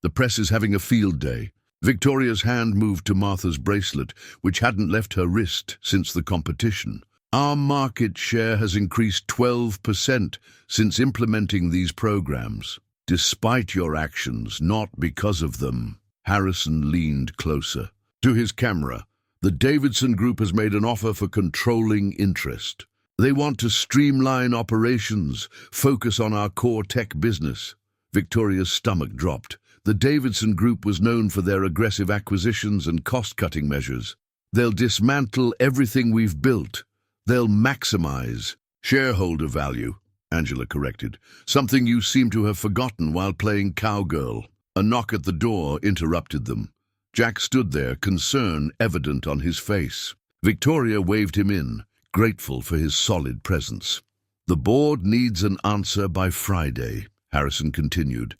The press is having a field day." Victoria's hand moved to Martha's bracelet, which hadn't left her wrist since the competition. "Our market share has increased 12% since implementing these programs. Despite your actions, not because of them." Harrison leaned closer. To his camera, "The Davidson Group has made an offer for controlling interest. They want to streamline operations, focus on our core tech business." Victoria's stomach dropped. The Davidson Group was known for their aggressive acquisitions and cost-cutting measures. "They'll dismantle everything we've built. They'll maximize shareholder value," Angela corrected. "Something you seem to have forgotten while playing cowgirl." A knock at the door interrupted them. Jack stood there, concern evident on his face. Victoria waved him in, grateful for his solid presence. "The board needs an answer by Friday," Harrison continued.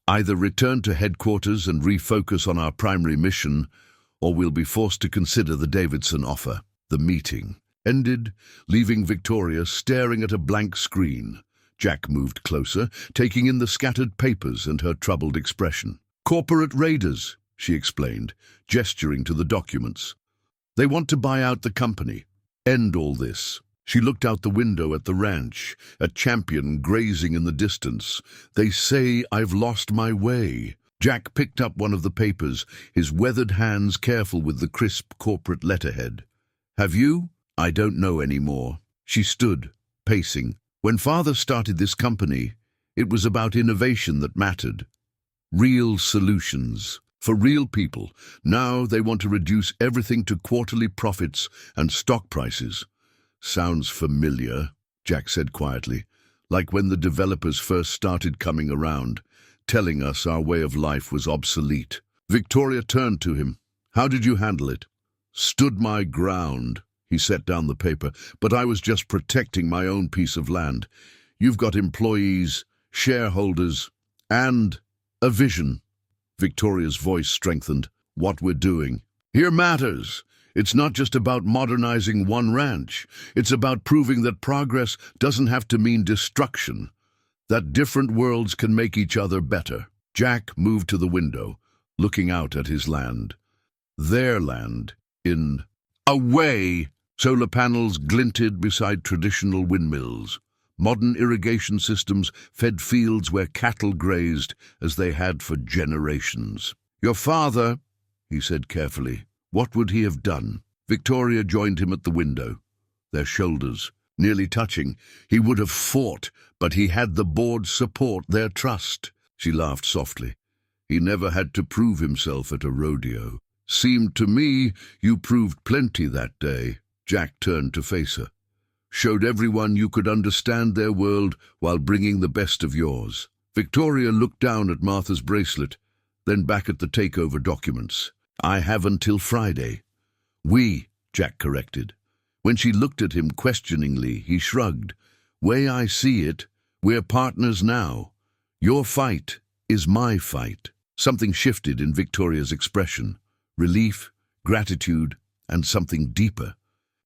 "Either return to headquarters and refocus on our primary mission, or we'll be forced to consider the Davidson offer." The meeting ended, leaving Victoria staring at a blank screen. Jack moved closer, taking in the scattered papers and her troubled expression. "Corporate raiders," she explained, gesturing to the documents. "They want to buy out the company. End all this." She looked out the window at the ranch, a champion grazing in the distance. "They say I've lost my way." Jack picked up one of the papers, his weathered hands careful with the crisp corporate letterhead. "Have you?" "I don't know anymore." She stood, pacing. "When Father started this company, it was about innovation that mattered. Real solutions for real people. Now they want to reduce everything to quarterly profits and stock prices." "Sounds familiar," Jack said quietly, "like when the developers first started coming around, telling us our way of life was obsolete." Victoria turned to him. "How did you handle it?" "Stood my ground." He set down the paper. "But I was just protecting my own piece of land. You've got employees, shareholders, and a vision." Victoria's voice strengthened. "What we're doing here matters. It's not just about modernizing one ranch. It's about proving that progress doesn't have to mean destruction, that different worlds can make each other better." Jack moved to the window, looking out at his land. Their land, in a way. Solar panels glinted beside traditional windmills. Modern irrigation systems fed fields where cattle grazed as they had for generations. "Your father," he said carefully, "what would he have done?" Victoria joined him at the window, their shoulders nearly touching. "He would have fought, but he had the board's support, their trust." She laughed softly. "He never had to prove himself at a rodeo." "Seemed to me you proved plenty that day." Jack turned to face her. "Showed everyone you could understand their world while bringing the best of yours." Victoria looked down at Martha's bracelet, then back at the takeover documents. "I have until Friday." "We," Jack corrected. When she looked at him questioningly, he shrugged. "Way I see it, we're partners now. Your fight is my fight." Something shifted in Victoria's expression. Relief, gratitude, and something deeper,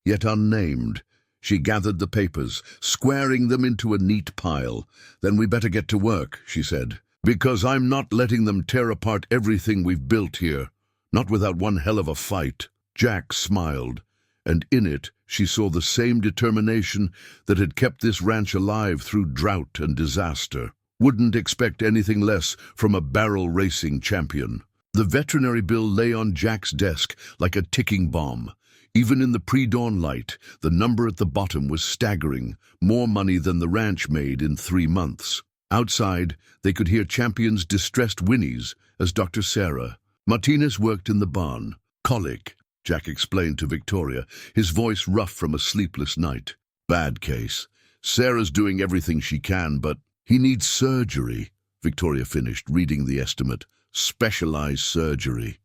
yet unnamed. She gathered the papers, squaring them into a neat pile. "Then we better get to work," she said, "because I'm not letting them tear apart everything we've built here. Not without one hell of a fight." Jack smiled, and in it she saw the same determination that had kept this ranch alive through drought and disaster. Wouldn't expect anything less from a barrel racing champion. The veterinary bill lay on Jack's desk like a ticking bomb. Even in the pre-dawn light, the number at the bottom was staggering, more money than the ranch made in 3 months. Outside, they could hear Champion's distressed whinnies as Dr. Sarah Martinez worked in the barn. Colic, Jack explained to Victoria, his voice rough from a sleepless night. Bad case. Sarah's doing everything she can, but he needs surgery, Victoria finished, reading the estimate. Specialized surgery.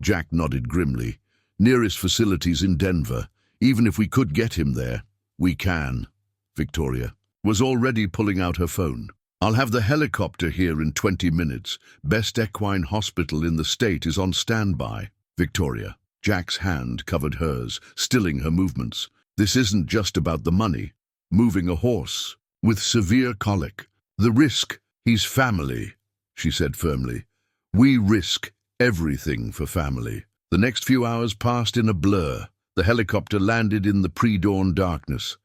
Jack nodded grimly. Nearest facilities in Denver. Even if we could get him there. We can. Victoria was already pulling out her phone. I'll have the helicopter here in 20 minutes. Best equine hospital in the state is on standby. Victoria. Jack's hand covered hers, stilling her movements. This isn't just about the money. Moving a horse with severe colic. The risk, he's family, she said firmly. We risk everything for family. The next few hours passed in a blur. The helicopter landed in the pre-dawn darkness,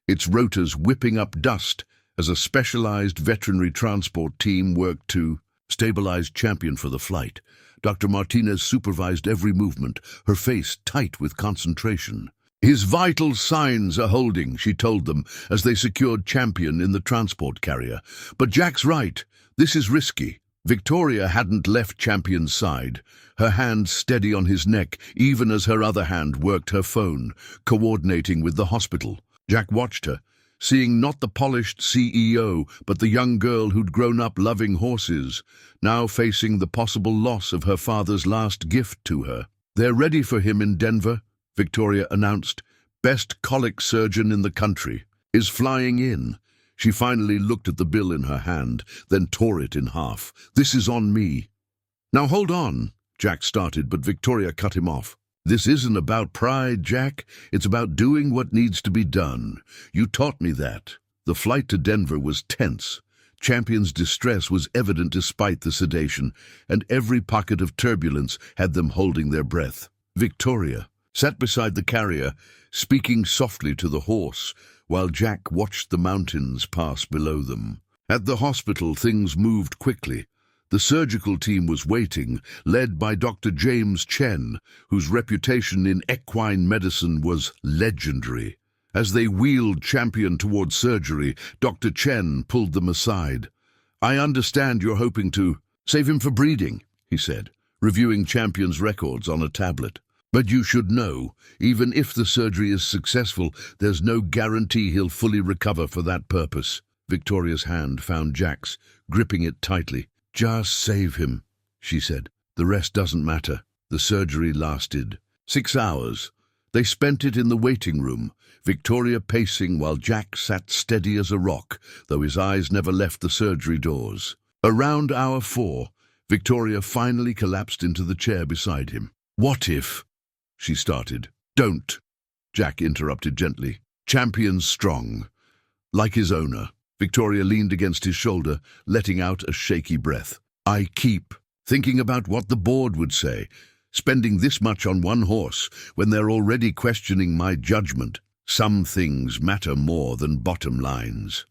its rotors whipping up dust as a specialized veterinary transport team worked to stabilize Champion for the flight. Dr. Martinez supervised every movement, her face tight with concentration. His vital signs are holding, she told them as they secured Champion in the transport carrier. But Jack's right. This is risky. Victoria hadn't left Champion's side, her hand steady on his neck even as her other hand worked her phone, coordinating with the hospital. Jack watched her, seeing not the polished CEO, but the young girl who'd grown up loving horses, now facing the possible loss of her father's last gift to her. They're ready for him in Denver, Victoria announced. Best colic surgeon in the country is flying in. She finally looked at the bill in her hand, then tore it in half. This is on me. Now hold on, Jack started, but Victoria cut him off. This isn't about pride, Jack. It's about doing what needs to be done. You taught me that. The flight to Denver was tense. Champion's distress was evident despite the sedation, and every pocket of turbulence had them holding their breath. Victoria sat beside the carrier, speaking softly to the horse, while Jack watched the mountains pass below them. At the hospital, things moved quickly. The surgical team was waiting, led by Dr. James Chen, whose reputation in equine medicine was legendary. As they wheeled Champion toward surgery, Dr. Chen pulled them aside. I understand you're hoping to save him for breeding, he said, reviewing Champion's records on a tablet. But you should know, even if the surgery is successful, there's no guarantee he'll fully recover for that purpose. Victoria's hand found Jack's, gripping it tightly. Just save him, she said. The rest doesn't matter. The surgery lasted 6 hours. They spent it in the waiting room, Victoria pacing while Jack sat steady as a rock, though his eyes never left the surgery doors. Around hour 4, Victoria finally collapsed into the chair beside him. What if? She started. Don't, Jack interrupted gently. Champion's strong, like his owner. Victoria leaned against his shoulder, letting out a shaky breath. I keep thinking about what the board would say, spending this much on one horse when they're already questioning my judgment. Some things matter more than bottom lines.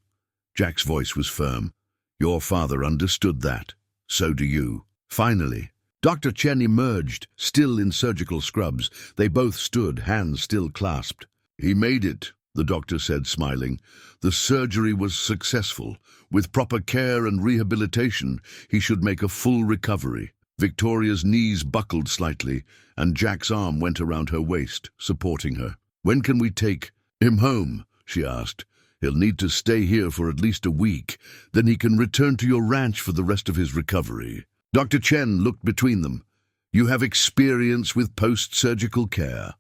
Jack's voice was firm. Your father understood that. So do you. Finally, Dr. Chen emerged, still in surgical scrubs. They both stood, hands still clasped. He made it, the doctor said, smiling. The surgery was successful. With proper care and rehabilitation, he should make a full recovery. Victoria's knees buckled slightly, and Jack's arm went around her waist, supporting her. When can we take him home? She asked. He'll need to stay here for at least a week. Then he can return to your ranch for the rest of his recovery. Dr. Chen looked between them. You have experience with post-surgical care.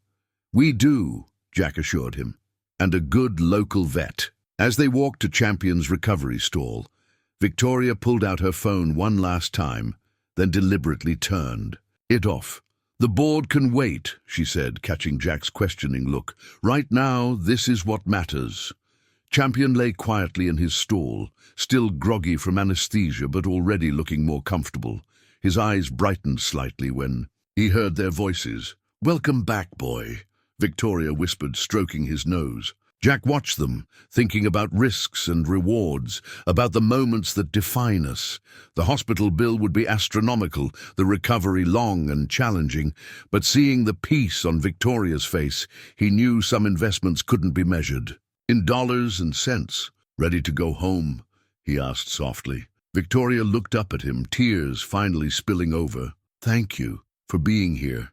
We do, Jack assured him, and a good local vet. As they walked to Champion's recovery stall, Victoria pulled out her phone one last time, then deliberately turned it off. The board can wait, she said, catching Jack's questioning look. Right now, this is what matters. Champion lay quietly in his stall, still groggy from anesthesia but already looking more comfortable. His eyes brightened slightly when he heard their voices. Welcome back, boy, Victoria whispered, stroking his nose. Jack watched them, thinking about risks and rewards, about the moments that define us. The hospital bill would be astronomical, the recovery long and challenging, but seeing the peace on Victoria's face, he knew some investments couldn't be measured. In dollars and cents. "Ready to go home?" he asked softly. Victoria looked up at him, tears finally spilling over. "Thank you for being here,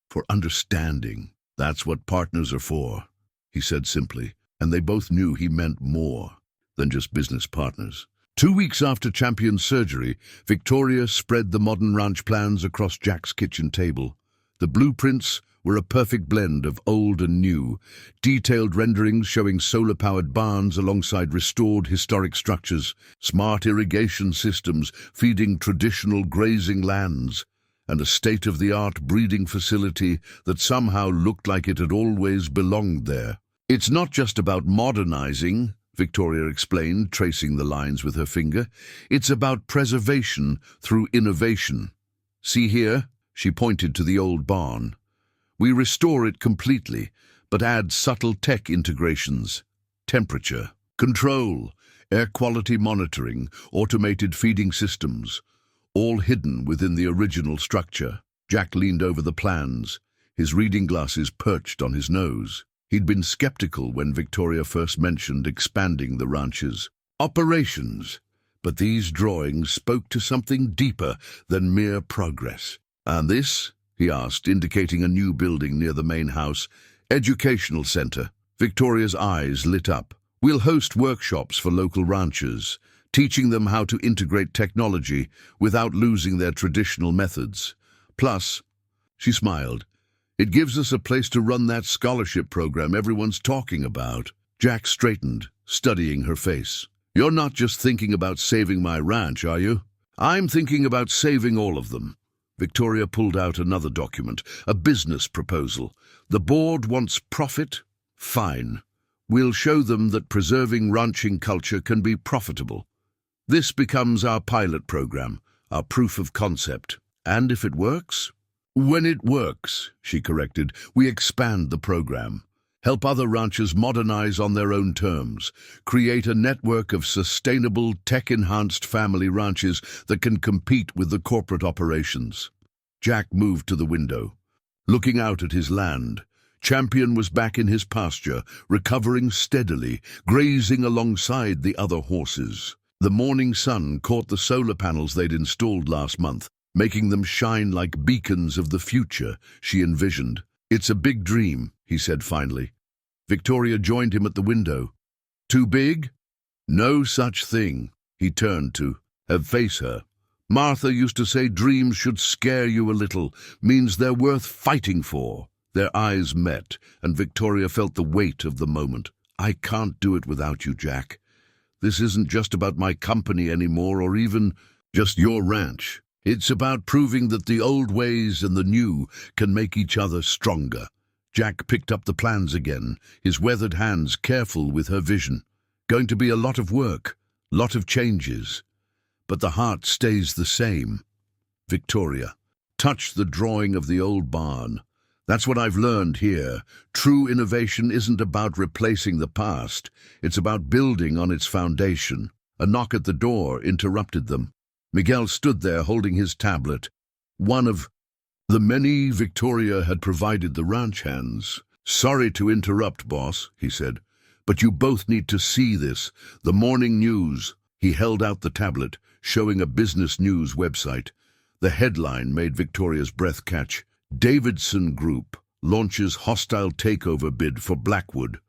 for understanding. That's what partners are for," he said simply, and they both knew he meant more than just business partners. 2 weeks after Champion's surgery, Victoria spread the modern ranch plans across Jack's kitchen table. The blueprints were a perfect blend of old and new, detailed renderings showing solar-powered barns alongside restored historic structures, smart irrigation systems feeding traditional grazing lands, and a state-of-the-art breeding facility that somehow looked like it had always belonged there. "It's not just about modernizing," Victoria explained, tracing the lines with her finger. "It's about preservation through innovation. See here?" She pointed to the old barn. "We restore it completely, but add subtle tech integrations. Temperature control, air quality monitoring, automated feeding systems, all hidden within the original structure." Jack leaned over the plans, his reading glasses perched on his nose. He'd been skeptical when Victoria first mentioned expanding the ranch's operations, but these drawings spoke to something deeper than mere progress. "And this?" he asked, indicating a new building near the main house. "Educational center." Victoria's eyes lit up. "We'll host workshops for local ranchers, teaching them how to integrate technology without losing their traditional methods. Plus," she smiled, "it gives us a place to run that scholarship program everyone's talking about." Jack straightened, studying her face. "You're not just thinking about saving my ranch, are you?" "I'm thinking about saving all of them." Victoria pulled out another document, a business proposal. "The board wants profit? Fine. We'll show them that preserving ranching culture can be profitable. This becomes our pilot program, our proof of concept. And if it works?" "When it works," she corrected, "we expand the program. Help other ranchers modernize on their own terms. Create a network of sustainable, tech-enhanced family ranches that can compete with the corporate operations." Jack moved to the window. Looking out at his land, Champion was back in his pasture, recovering steadily, grazing alongside the other horses. The morning sun caught the solar panels they'd installed last month, making them shine like beacons of the future she envisioned. "It's a big dream," he said finally. Victoria joined him at the window. "Too big?" "No such thing," he turned to face her. "Martha used to say dreams should scare you a little, means they're worth fighting for." Their eyes met, and Victoria felt the weight of the moment. "I can't do it without you, Jack. This isn't just about my company anymore, or even just your ranch. It's about proving that the old ways and the new can make each other stronger." Jack picked up the plans again, his weathered hands careful with her vision. "Going to be a lot of work, lot of changes, but the heart stays the same." Victoria touched the drawing of the old barn. "That's what I've learned here. True innovation isn't about replacing the past. It's about building on its foundation." A knock at the door interrupted them. Miguel stood there holding his tablet, one of the many Victoria had provided the ranch hands. "Sorry to interrupt, boss," he said, "but you both need to see this. The morning news." He held out the tablet, showing a business news website. The headline made Victoria's breath catch. "Davidson Group launches hostile takeover bid for Blackwood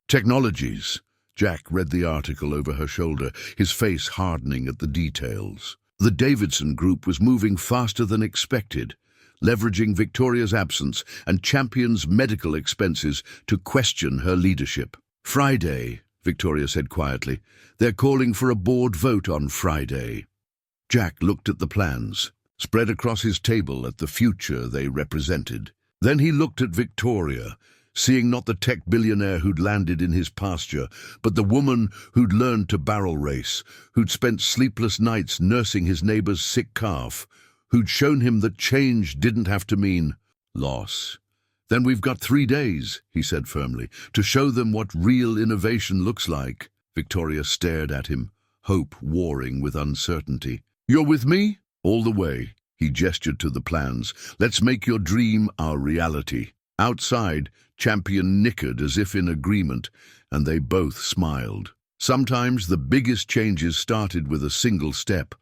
Technologies." Jack read the article over her shoulder, his face hardening at the details. The Davidson Group was moving faster than expected, leveraging Victoria's absence and Champion's medical expenses to question her leadership. "Friday," Victoria said quietly. "They're calling for a board vote on Friday." Jack looked at the plans, spread across his table at the future they represented. Then he looked at Victoria, seeing not the tech billionaire who'd landed in his pasture, but the woman who'd learned to barrel race, who'd spent sleepless nights nursing his neighbor's sick calf, who'd shown him that change didn't have to mean loss. Then we've got 3 days, he said firmly, to show them what real innovation looks like. Victoria stared at him, hope warring with uncertainty. You're with me? All the way. He gestured to the plans. Let's make your dream our reality. Outside, Champion nickered as if in agreement, and they both smiled. Sometimes the biggest changes started with a single step,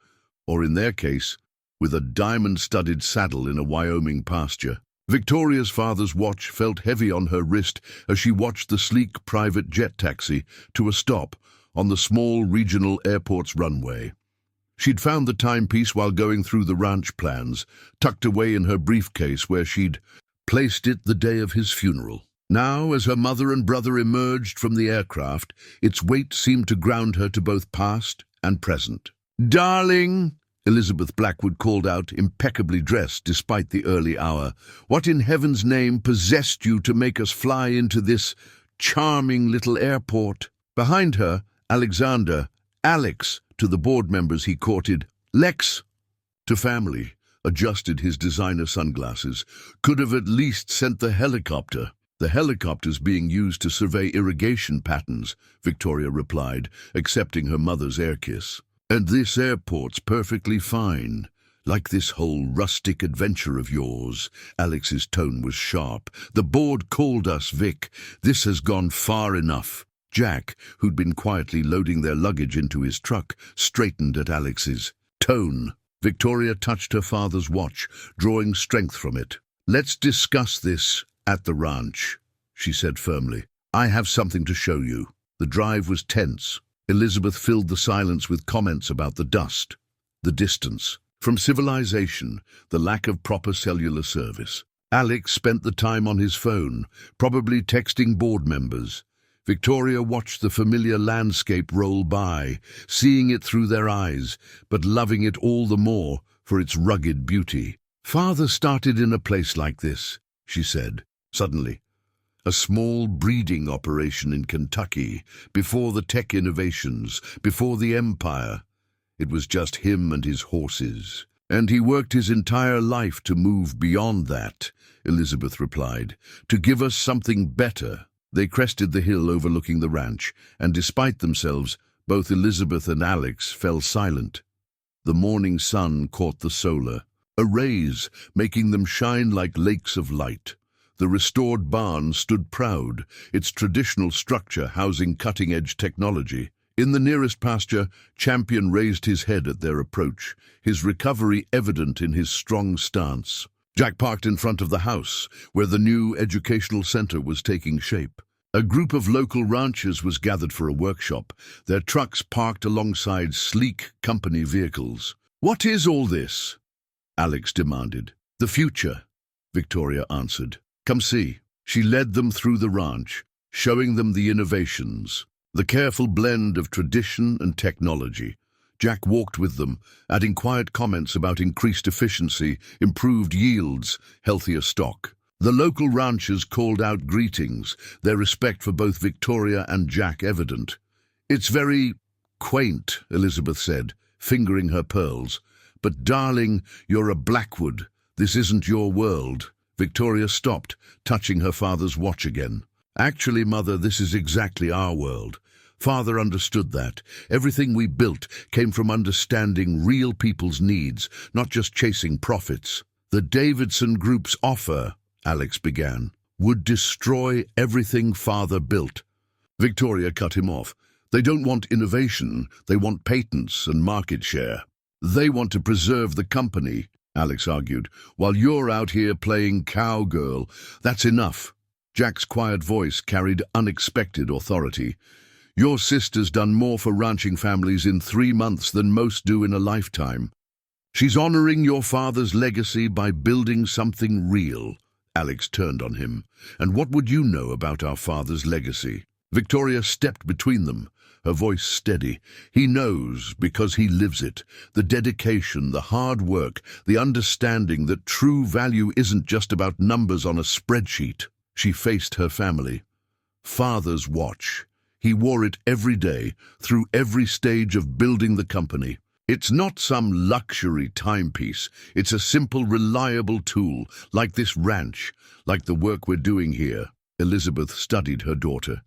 or in their case, with a diamond-studded saddle in a Wyoming pasture. Victoria's father's watch felt heavy on her wrist as she watched the sleek private jet taxi to a stop on the small regional airport's runway. She'd found the timepiece while going through the ranch plans, tucked away in her briefcase where she'd placed it the day of his funeral. Now, as her mother and brother emerged from the aircraft, its weight seemed to ground her to both past and present. "Darling," Elizabeth Blackwood called out, impeccably dressed despite the early hour, "what in heaven's name possessed you to make us fly into this charming little airport?" Behind her, Alexander, Alex, to the board members he courted, Lex, to family, adjusted his designer sunglasses, could have at least sent the helicopter. "The helicopter's being used to survey irrigation patterns," Victoria replied, accepting her mother's air kiss. "And this airport's perfectly fine. Like this whole rustic adventure of yours." Alex's tone was sharp. "The board called us, Vic. This has gone far enough." Jack, who'd been quietly loading their luggage into his truck, straightened at Alex's tone. Victoria touched her father's watch, drawing strength from it. "Let's discuss this at the ranch," she said firmly. "I have something to show you." The drive was tense. Elizabeth filled the silence with comments about the dust, the distance from civilization, the lack of proper cellular service. Alex spent the time on his phone, probably texting board members. Victoria watched the familiar landscape roll by, seeing it through their eyes, but loving it all the more for its rugged beauty. "Father started in a place like this," she said, suddenly. "A small breeding operation in Kentucky, before the tech innovations, before the empire. It was just him and his horses. And he worked his entire life to move beyond that," Elizabeth replied, "to give us something better." They crested the hill overlooking the ranch, and despite themselves, both Elizabeth and Alex fell silent. The morning sun caught the solar, rays making them shine like lakes of light. The restored barn stood proud, its traditional structure housing cutting-edge technology. In the nearest pasture, Champion raised his head at their approach, his recovery evident in his strong stance. Jack parked in front of the house, where the new educational center was taking shape. A group of local ranchers was gathered for a workshop, their trucks parked alongside sleek company vehicles. "What is all this?" Alex demanded. "The future," Victoria answered. "Come see." She led them through the ranch, showing them the innovations, the careful blend of tradition and technology. Jack walked with them, adding quiet comments about increased efficiency, improved yields, healthier stock. The local ranchers called out greetings, their respect for both Victoria and Jack evident. "It's very quaint," Elizabeth said, fingering her pearls. "But darling, you're a Blackwood. This isn't your world." Victoria stopped, touching her father's watch again. "Actually, Mother, this is exactly our world. Father understood that. Everything we built came from understanding real people's needs, not just chasing profits. The Davidson Group's offer," Alex began, "would destroy everything Father built." Victoria cut him off. "They don't want innovation, they want patents and market share. They want to preserve the company," Alex argued, "while you're out here playing cowgirl. That's enough." Jack's quiet voice carried unexpected authority. "Your sister's done more for ranching families in 3 months than most do in a lifetime. She's honoring your father's legacy by building something real." Alex turned on him. "And what would you know about our father's legacy?" Victoria stepped between them, her voice steady. "He knows because he lives it. The dedication, the hard work, the understanding that true value isn't just about numbers on a spreadsheet." She faced her family. "Father's watch. He wore it every day, through every stage of building the company. It's not some luxury timepiece. It's a simple, reliable tool, like this ranch, like the work we're doing here. Elizabeth studied her daughter,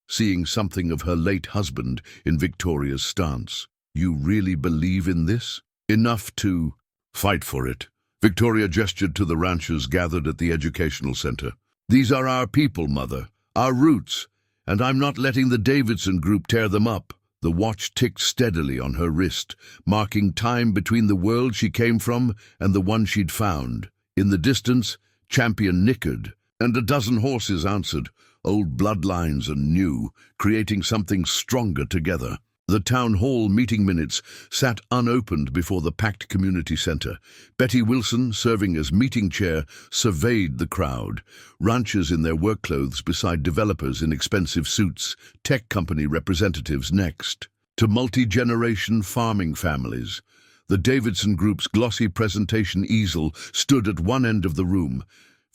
seeing something of her late husband in Victoria's stance. You really believe in this? Enough to fight for it. Victoria gestured to the ranchers gathered at the educational center. These are our people, Mother, our roots, and I'm not letting the Davidson group tear them up. The watch ticked steadily on her wrist, marking time between the world she came from and the one she'd found. In the distance, Champion nickered, and a dozen horses answered, old bloodlines and new, creating something stronger together. The town hall meeting minutes sat unopened before the packed community center. Betty Wilson, serving as meeting chair, surveyed the crowd. Ranchers in their work clothes beside developers in expensive suits, tech company representatives next. To multi-generation farming families. The Davidson Group's glossy presentation easel stood at one end of the room.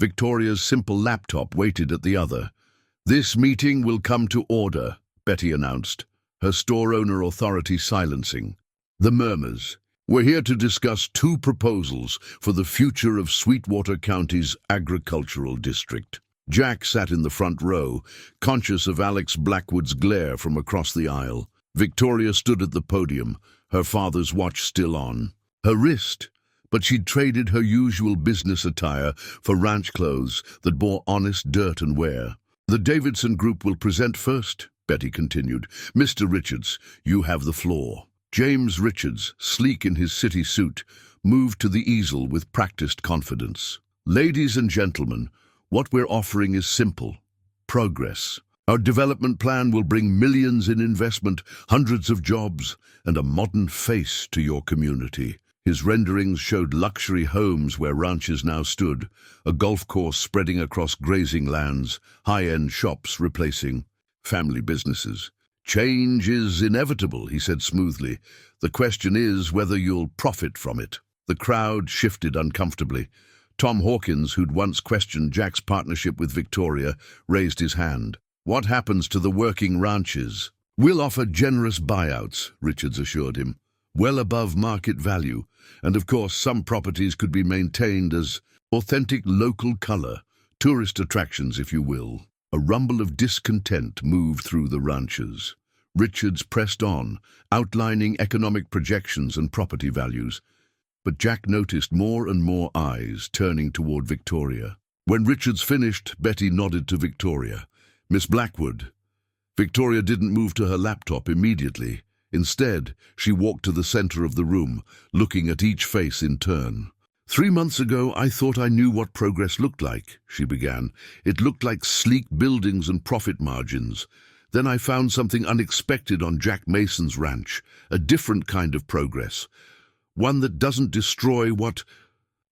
Victoria's simple laptop waited at the other. This meeting will come to order, Betty announced, her store owner authority silencing. The murmurs. We're here to discuss two proposals for the future of Sweetwater County's agricultural district. Jack sat in the front row, conscious of Alex Blackwood's glare from across the aisle. Victoria stood at the podium, her father's watch still on. Her wrist, but she'd traded her usual business attire for ranch clothes that bore honest dirt and wear. The Davidson Group will present first, Betty continued. Mr. Richards, you have the floor. James Richards, sleek in his city suit, moved to the easel with practiced confidence. Ladies and gentlemen, what we're offering is simple. Progress. Our development plan will bring millions in investment, hundreds of jobs, and a modern face to your community. His renderings showed luxury homes where ranches now stood, a golf course spreading across grazing lands, high-end shops replacing family businesses. Change is inevitable, he said smoothly. The question is whether you'll profit from it. The crowd shifted uncomfortably. Tom Hawkins, who'd once questioned Jack's partnership with Victoria, raised his hand. What happens to the working ranches? We'll offer generous buyouts, Richards assured him, well above market value, and of course some properties could be maintained as authentic local color, tourist attractions if you will. A rumble of discontent moved through the ranchers. Richards pressed on, outlining economic projections and property values, but Jack noticed more and more eyes turning toward Victoria. When Richards finished, Betty nodded to Victoria. Miss Blackwood. Victoria didn't move to her laptop immediately. Instead, she walked to the center of the room, looking at each face in turn. 3 months ago, I thought I knew what progress looked like, she began. It looked like sleek buildings and profit margins. Then I found something unexpected on Jack Mason's ranch, a different kind of progress. One that doesn't destroy what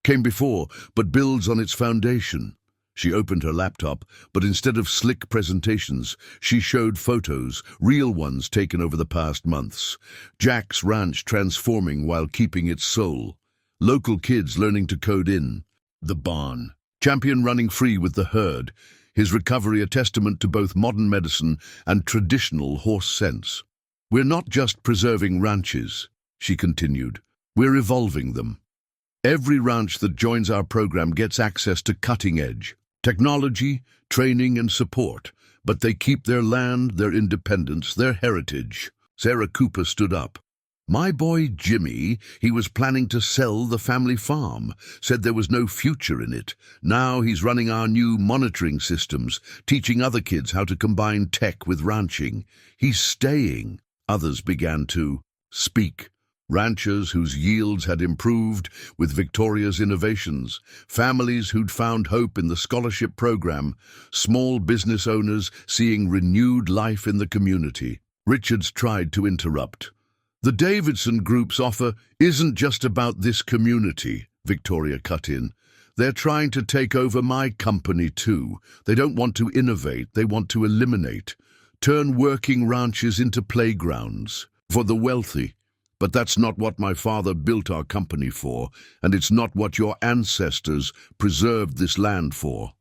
came before, but builds on its foundation. She opened her laptop, but instead of slick presentations, she showed photos, real ones taken over the past months. Jack's ranch transforming while keeping its soul. Local kids learning to code in. The barn. Champion running free with the herd. His recovery a testament to both modern medicine and traditional horse sense. We're not just preserving ranches, she continued. We're evolving them. Every ranch that joins our program gets access to cutting-edge technology, training, and support, but they keep their land, their independence, their heritage. Sarah Cooper stood up. My boy Jimmy, he was planning to sell the family farm, said there was no future in it. Now he's running our new monitoring systems, teaching other kids how to combine tech with ranching. He's staying. Others began to speak. Ranchers whose yields had improved with Victoria's innovations, families who'd found hope in the scholarship program, small business owners seeing renewed life in the community. Richards tried to interrupt. The Davidson Group's offer isn't just about this community, Victoria cut in. They're trying to take over my company too. They don't want to innovate, they want to eliminate. Turn working ranches into playgrounds for the wealthy. But that's not what my father built our company for, and it's not what your ancestors preserved this land for.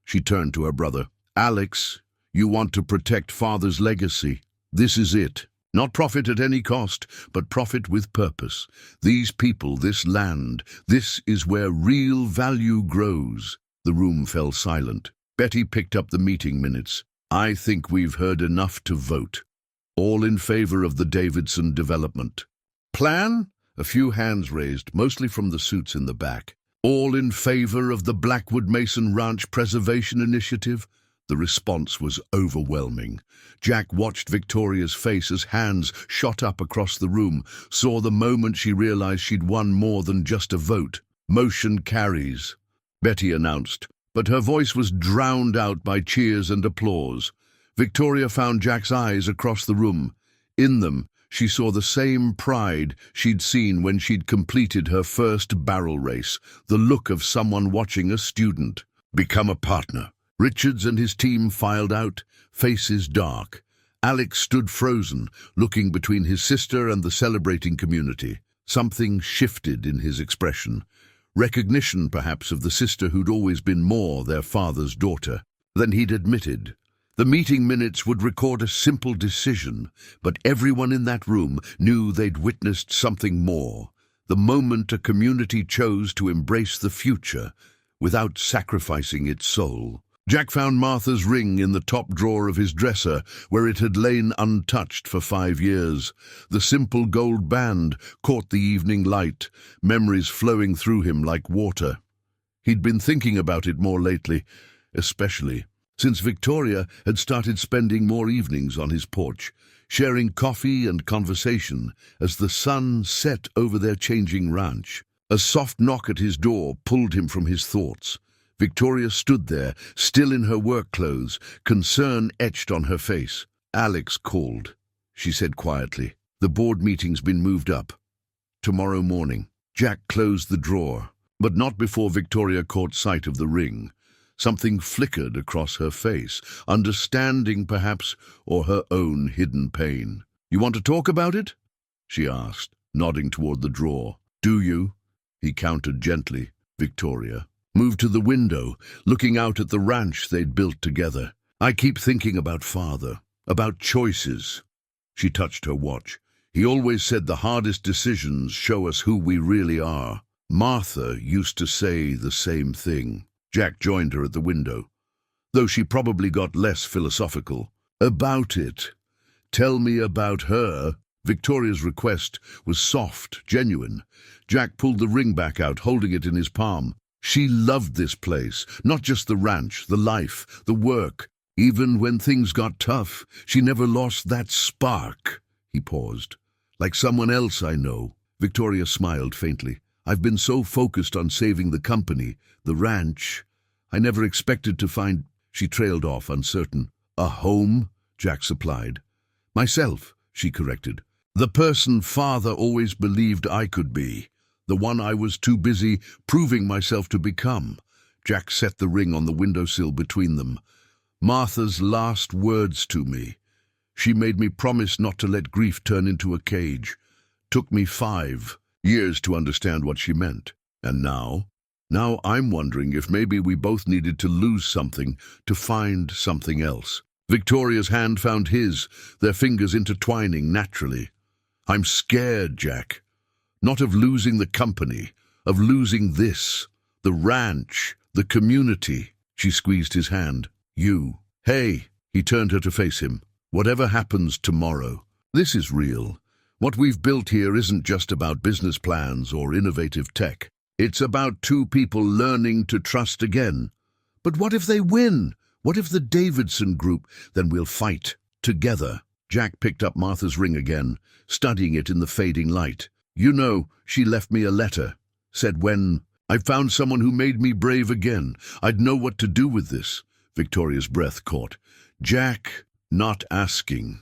She turned to her brother. Alex, you want to protect father's legacy. This is it. Not profit at any cost, but profit with purpose. These people, this land, this is where real value grows. The room fell silent. Betty picked up the meeting minutes. I think we've heard enough to vote. All in favor of the Davidson development. Plan? A few hands raised, mostly from the suits in the back. All in favor of the Blackwood Mason Ranch Preservation Initiative? The response was overwhelming. Jack watched Victoria's face as hands shot up across the room, saw the moment she realized she'd won more than just a vote. Motion carries, Betty announced, but her voice was drowned out by cheers and applause. Victoria found Jack's eyes across the room. In them, she saw the same pride she'd seen when she'd completed her first barrel race, the look of someone watching a student become a partner. Richards and his team filed out, faces dark. Alex stood frozen, looking between his sister and the celebrating community. Something shifted in his expression. Recognition, perhaps, of the sister who'd always been more their father's daughter than he'd admitted. The meeting minutes would record a simple decision, but everyone in that room knew they'd witnessed something more. The moment a community chose to embrace the future without sacrificing its soul. Jack found Martha's ring in the top drawer of his dresser, where it had lain untouched for 5 years. The simple gold band caught the evening light, memories flowing through him like water. He'd been thinking about it more lately, especially since Victoria had started spending more evenings on his porch, sharing coffee and conversation as the sun set over their changing ranch. A soft knock at his door pulled him from his thoughts. Victoria stood there, still in her work clothes, concern etched on her face. Alex called, she said quietly. The board meeting's been moved up. Tomorrow morning. Jack closed the drawer, but not before Victoria caught sight of the ring. Something flickered across her face, understanding perhaps, or her own hidden pain. You want to talk about it? She asked, nodding toward the drawer. Do you? He countered gently. Victoria moved to the window, looking out at the ranch they'd built together. I keep thinking about Father, about choices. She touched her watch. He always said the hardest decisions show us who we really are. Martha used to say the same thing. Jack joined her at the window, though she probably got less philosophical. About it. Tell me about her. Victoria's request was soft, genuine. Jack pulled the ring back out, holding it in his palm. She loved this place, not just the ranch, the life, the work. Even when things got tough, she never lost that spark. He paused. Like someone else I know. Victoria smiled faintly. I've been so focused on saving the company, the ranch. I never expected to find... She trailed off, uncertain. A home? Jack supplied. Myself, she corrected. The person Father always believed I could be. The one I was too busy proving myself to become. Jack set the ring on the windowsill between them. Martha's last words to me. She made me promise not to let grief turn into a cage. Took me 5 years to understand what she meant. And now I'm wondering if maybe we both needed to lose something to find something else. Victoria's hand found his, their fingers intertwining naturally. I'm scared, Jack. Not of losing the company, of losing this, the ranch, the community. She squeezed his hand. You. Hey, he turned her to face him. Whatever happens tomorrow, this is real. What we've built here isn't just about business plans or innovative tech. It's about 2 people learning to trust again. But what if they win? What if the Davidson group? Then we'll fight together. Jack picked up Martha's ring again, studying it in the fading light. You know, she left me a letter. Said when I found someone who made me brave again, I'd know what to do with this. Victoria's breath caught. Jack, not asking.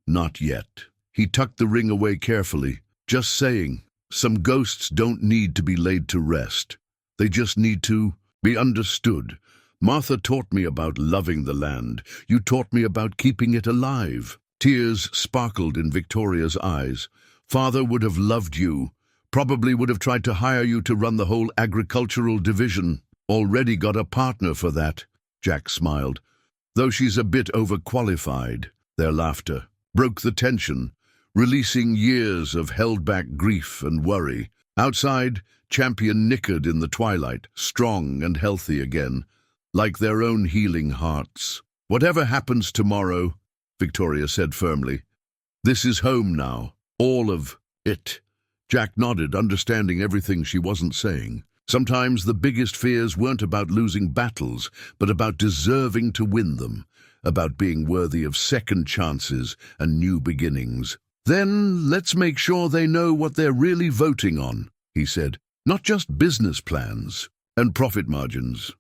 Not yet. He tucked the ring away carefully, just saying, some ghosts don't need to be laid to rest. They just need to be understood. Martha taught me about loving the land. You taught me about keeping it alive. Tears sparkled in Victoria's eyes. Father would have loved you, probably would have tried to hire you to run the whole agricultural division. Already got a partner for that. Jack smiled. Though she's a bit overqualified. Their laughter broke the tension. releasing years of held-back grief and worry. Outside, Champion nickered in the twilight, strong and healthy again, like their own healing hearts. "Whatever happens tomorrow," Victoria said firmly, "this is home now, all of it." Jack nodded, understanding everything she wasn't saying. Sometimes the biggest fears weren't about losing battles, but about deserving to win them, about being worthy of second chances and new beginnings. "Then let's make sure they know what they're really voting on," he said. "Not just business plans and profit margins,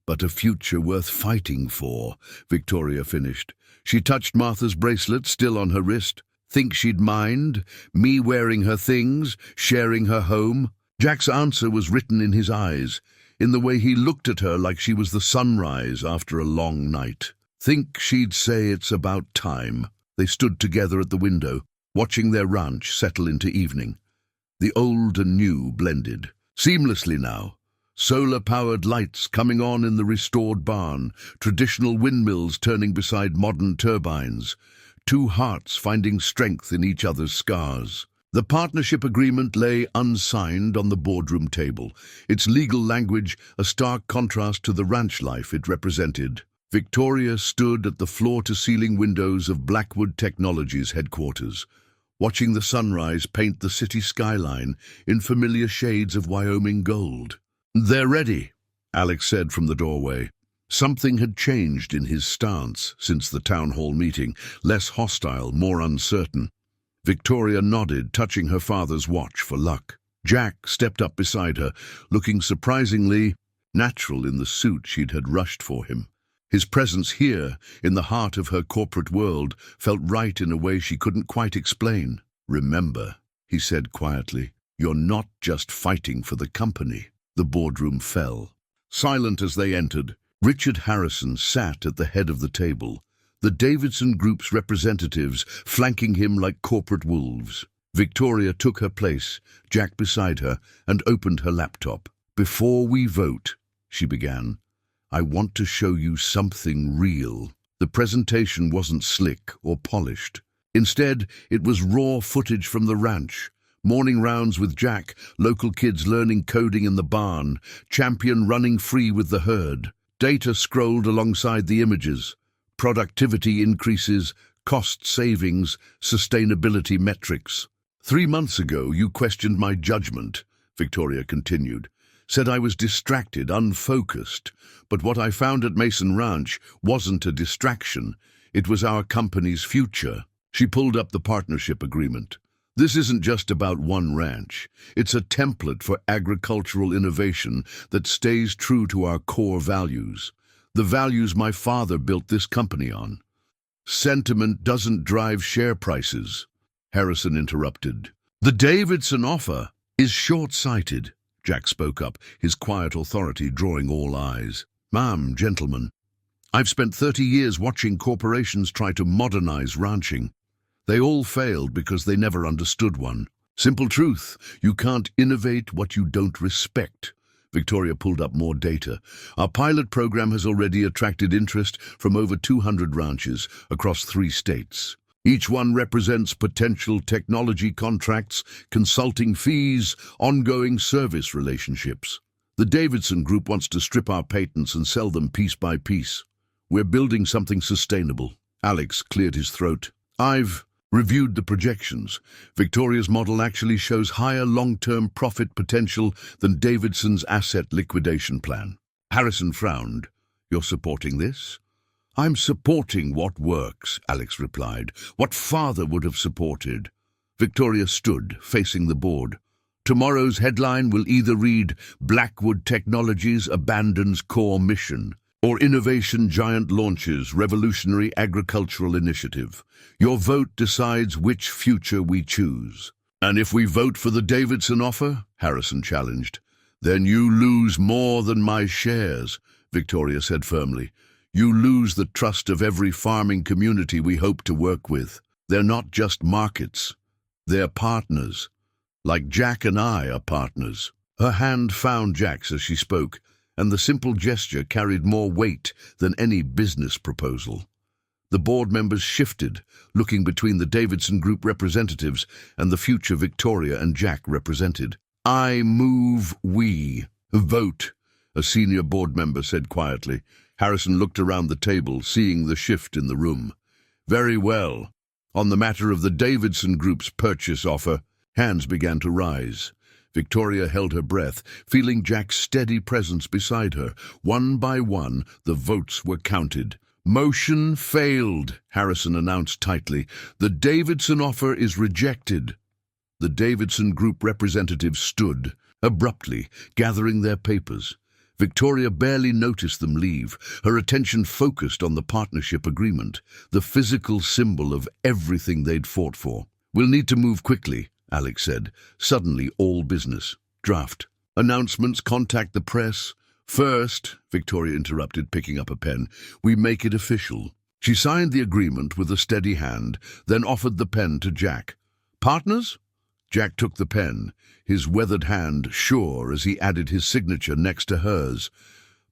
but a future worth fighting for," Victoria finished. She touched Martha's bracelet, still on her wrist. "Think she'd mind? Me wearing her things, sharing her home?" Jack's answer was written in his eyes, in the way he looked at her like she was the sunrise after a long night. "Think she'd say it's about time." They stood together at the window, watching their ranch settle into evening. The old and new blended seamlessly now. Solar-powered lights coming on in the restored barn, traditional windmills turning beside modern turbines, two hearts finding strength in each other's scars. The partnership agreement lay unsigned on the boardroom table, its legal language a stark contrast to the ranch life it represented. Victoria stood at the floor-to-ceiling windows of Blackwood Technologies headquarters, watching the sunrise paint the city skyline in familiar shades of Wyoming gold. "They're ready," Alex said from the doorway. Something had changed in his stance since the town hall meeting, less hostile, more uncertain. Victoria nodded, touching her father's watch for luck. Jack stepped up beside her, looking surprisingly natural in the suit she'd had rushed for him. His presence here, in the heart of her corporate world, felt right in a way she couldn't quite explain. "Remember," he said quietly, "you're not just fighting for the company." The boardroom fell. Silent as they entered, Richard Harrison sat at the head of the table, the Davidson Group's representatives flanking him like corporate wolves. Victoria took her place, Jack beside her, and opened her laptop. "Before we vote," she began, "I want to show you something real." The presentation wasn't slick or polished. Instead, it was raw footage from the ranch. Morning rounds with Jack, local kids learning coding in the barn, Champion running free with the herd. Data scrolled alongside the images. Productivity increases, cost savings, sustainability metrics. "3 months ago, you questioned my judgment," Victoria continued. "Said I was distracted, unfocused. But what I found at Mason Ranch wasn't a distraction. It was our company's future." She pulled up the partnership agreement. "This isn't just about one ranch. It's a template for agricultural innovation that stays true to our core values, the values my father built this company on." "Sentiment doesn't drive share prices," Harrison interrupted. "The Davidson offer is short-sighted," Jack spoke up, his quiet authority drawing all eyes. "Ma'am, gentlemen, I've spent 30 years watching corporations try to modernize ranching. They all failed because they never understood one. Simple truth, you can't innovate what you don't respect." Victoria pulled up more data. "Our pilot program has already attracted interest from over 200 ranches across 3 states. Each one represents potential technology contracts, consulting fees, ongoing service relationships. The Davidson Group wants to strip our patents and sell them piece by piece. We're building something sustainable." Alex cleared his throat. "I've reviewed the projections. Victoria's model actually shows higher long-term profit potential than Davidson's asset liquidation plan." Harrison frowned. "You're supporting this?" "I'm supporting what works," Alex replied. "What father would have supported." Victoria stood, facing the board. "Tomorrow's headline will either read, 'Blackwood Technologies abandons core mission,' or 'Innovation Giant launches revolutionary agricultural initiative.' Your vote decides which future we choose." "And if we vote for the Davidson offer?" Harrison challenged. "Then you lose more than my shares," Victoria said firmly. "You lose the trust of every farming community we hope to work with. They're not just markets. They're partners. Like Jack and I are partners." Her hand found Jack's as she spoke, and the simple gesture carried more weight than any business proposal. The board members shifted, looking between the Davidson Group representatives and the future Victoria and Jack represented. "I move we vote," a senior board member said quietly. Harrison looked around the table, seeing the shift in the room. "Very well. On the matter of the Davidson Group's purchase offer," hands began to rise. Victoria held her breath, feeling Jack's steady presence beside her. One by one, the votes were counted. "Motion failed," Harrison announced tightly. "The Davidson offer is rejected." The Davidson Group representatives stood, abruptly, gathering their papers. Victoria barely noticed them leave, her attention focused on the partnership agreement, the physical symbol of everything they'd fought for. "We'll need to move quickly," Alex said. "Suddenly, all business. Draft. Announcements, contact the press." "First," Victoria interrupted, picking up a pen, "we make it official." She signed the agreement with a steady hand, then offered the pen to Jack. "Partners?" Jack took the pen, his weathered hand sure as he added his signature next to hers.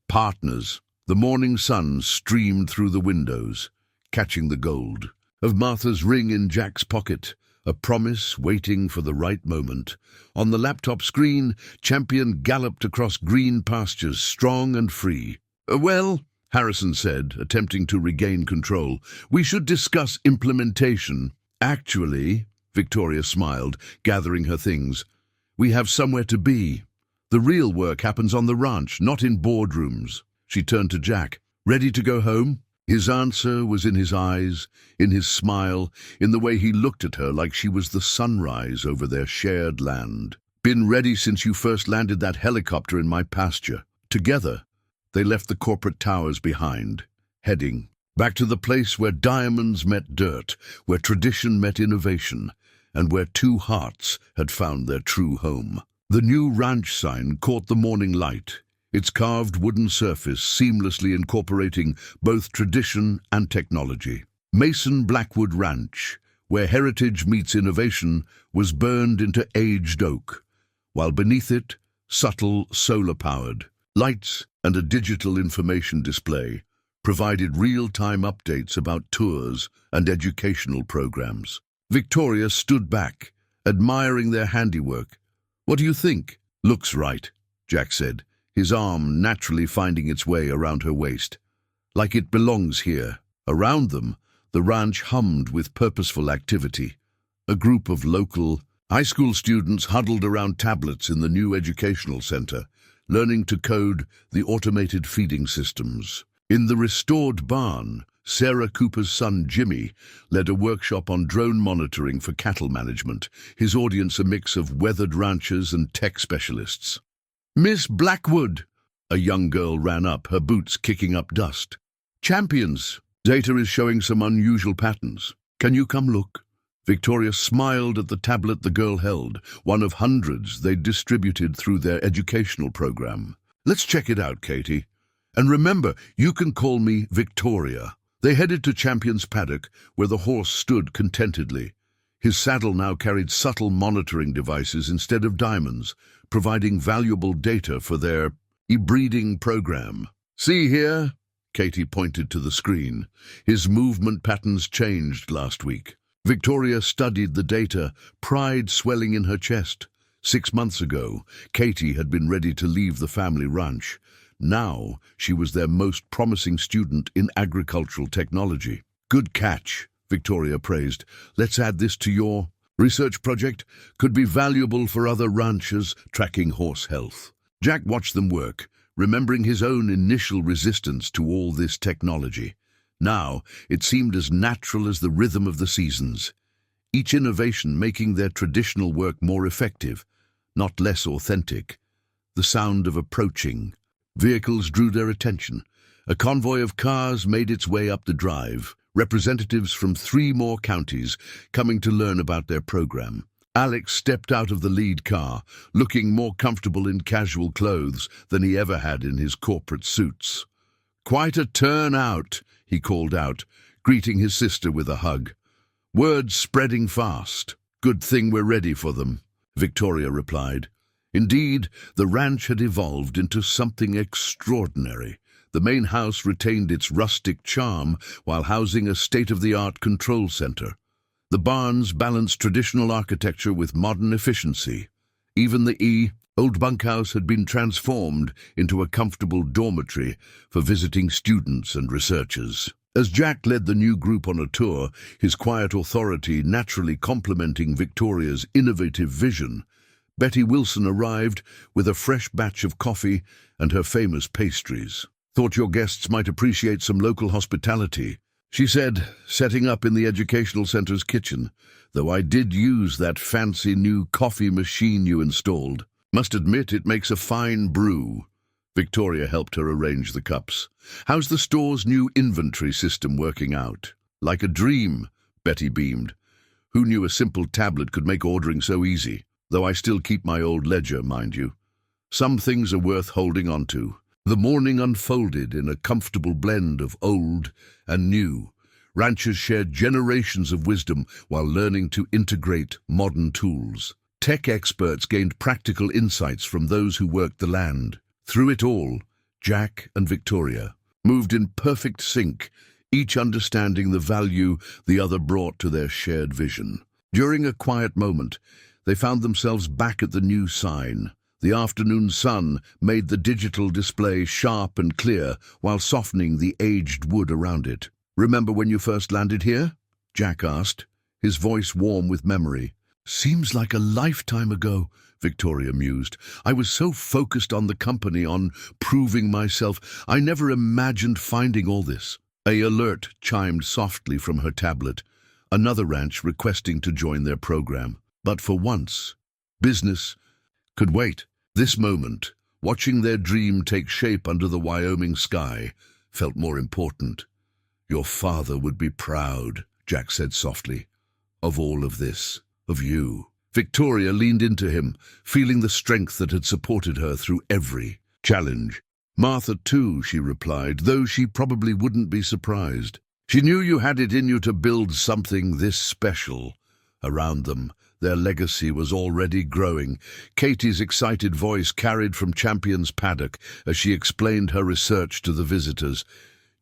"Partners." The morning sun streamed through the windows, catching the gold of Martha's ring in Jack's pocket, a promise waiting for the right moment. On the laptop screen, Champion galloped across green pastures, strong and free. "Well," Harrison said, attempting to regain control, "we should discuss implementation." "Actually," Victoria smiled, gathering her things, "we have somewhere to be. The real work happens on the ranch, not in boardrooms." She turned to Jack. "Ready to go home?" His answer was in his eyes, in his smile, in the way he looked at her like she was the sunrise over their shared land. "Been ready since you first landed that helicopter in my pasture." Together, they left the corporate towers behind, heading back to the place where diamonds met dirt, where tradition met innovation, and where two hearts had found their true home. The new ranch sign caught the morning light, its carved wooden surface seamlessly incorporating both tradition and technology. Mason Blackwood Ranch, where heritage meets innovation, was burned into aged oak, while beneath it, subtle solar-powered lights and a digital information display provided real-time updates about tours and educational programs. Victoria stood back, admiring their handiwork. "What do you think?" "Looks right," Jack said, his arm naturally finding its way around her waist. "Like it belongs here." Around them, the ranch hummed with purposeful activity. A group of local high school students huddled around tablets in the new educational center, learning to code the automated feeding systems. In the restored barn, Sarah Cooper's son Jimmy led a workshop on drone monitoring for cattle management, his audience a mix of weathered ranchers and tech specialists. "Miss Blackwood!" A young girl ran up, her boots kicking up dust. "Champions! Data is showing some unusual patterns. Can you come look?" Victoria smiled at the tablet the girl held, one of hundreds they'd distributed through their educational program. "Let's check it out, Katie. And remember, you can call me Victoria." They headed to Champion's paddock, where the horse stood contentedly. His saddle now carried subtle monitoring devices instead of diamonds, providing valuable data for their e-breeding program. "See here?" Katie pointed to the screen. His movement patterns changed last week. Victoria studied the data, pride swelling in her chest. 6 months ago, Katie had been ready to leave the family ranch. Now, she was their most promising student in agricultural technology. "Good catch," Victoria praised. "Let's add this to your research project. Could be valuable for other ranchers tracking horse health." Jack watched them work, remembering his own initial resistance to all this technology. Now, it seemed as natural as the rhythm of the seasons, each innovation making their traditional work more effective, not less authentic. The sound of approaching vehicles drew their attention. A convoy of cars made its way up the drive, representatives from 3 more counties coming to learn about their program. Alex stepped out of the lead car, looking more comfortable in casual clothes than he ever had in his corporate suits. "Quite a turnout," he called out, greeting his sister with a hug. "Word's spreading fast. Good thing we're ready for them," Victoria replied. Indeed, the ranch had evolved into something extraordinary. The main house retained its rustic charm while housing a state-of-the-art control center. The barns balanced traditional architecture with modern efficiency. Even the old bunkhouse had been transformed into a comfortable dormitory for visiting students and researchers. As Jack led the new group on a tour, his quiet authority naturally complementing Victoria's innovative vision, Betty Wilson arrived with a fresh batch of coffee and her famous pastries. "Thought your guests might appreciate some local hospitality," she said, setting up in the educational center's kitchen, "though I did use that fancy new coffee machine you installed. Must admit it makes a fine brew." Victoria helped her arrange the cups. "How's the store's new inventory system working out?" "Like a dream," Betty beamed. "Who knew a simple tablet could make ordering so easy? Though I still keep my old ledger, mind you. Some things are worth holding on to." The morning unfolded in a comfortable blend of old and new. Ranchers shared generations of wisdom while learning to integrate modern tools. Tech experts gained practical insights from those who worked the land. Through it all, Jack and Victoria moved in perfect sync, each understanding the value the other brought to their shared vision. During a quiet moment, they found themselves back at the new sign. The afternoon sun made the digital display sharp and clear while softening the aged wood around it. "Remember when you first landed here?" Jack asked, his voice warm with memory. "Seems like a lifetime ago," Victoria mused. "I was so focused on the company, on proving myself, I never imagined finding all this." A alert chimed softly from her tablet, another ranch requesting to join their program. But for once, business could wait. This moment, watching their dream take shape under the Wyoming sky, felt more important. "Your father would be proud," Jack said softly, "of all of this, of you." Victoria leaned into him, feeling the strength that had supported her through every challenge. "Martha too," she replied, though she probably wouldn't be surprised. She knew you had it in you to build something this special. Around them, their legacy was already growing. Katie's excited voice carried from Champion's paddock as she explained her research to the visitors.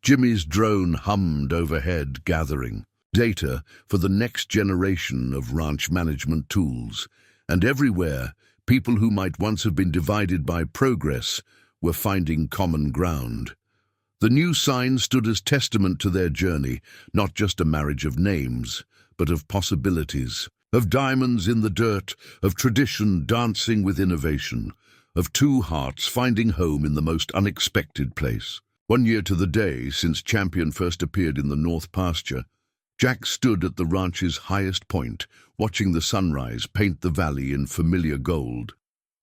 Jimmy's drone hummed overhead, gathering data for the next generation of ranch management tools. And everywhere, people who might once have been divided by progress were finding common ground. The new sign stood as testament to their journey, not just a marriage of names, but of possibilities. Of diamonds in the dirt, of tradition dancing with innovation, of two hearts finding home in the most unexpected place. 1 year to the day since Champion first appeared in the North pasture, Jack stood at the ranch's highest point, watching the sunrise paint the valley in familiar gold.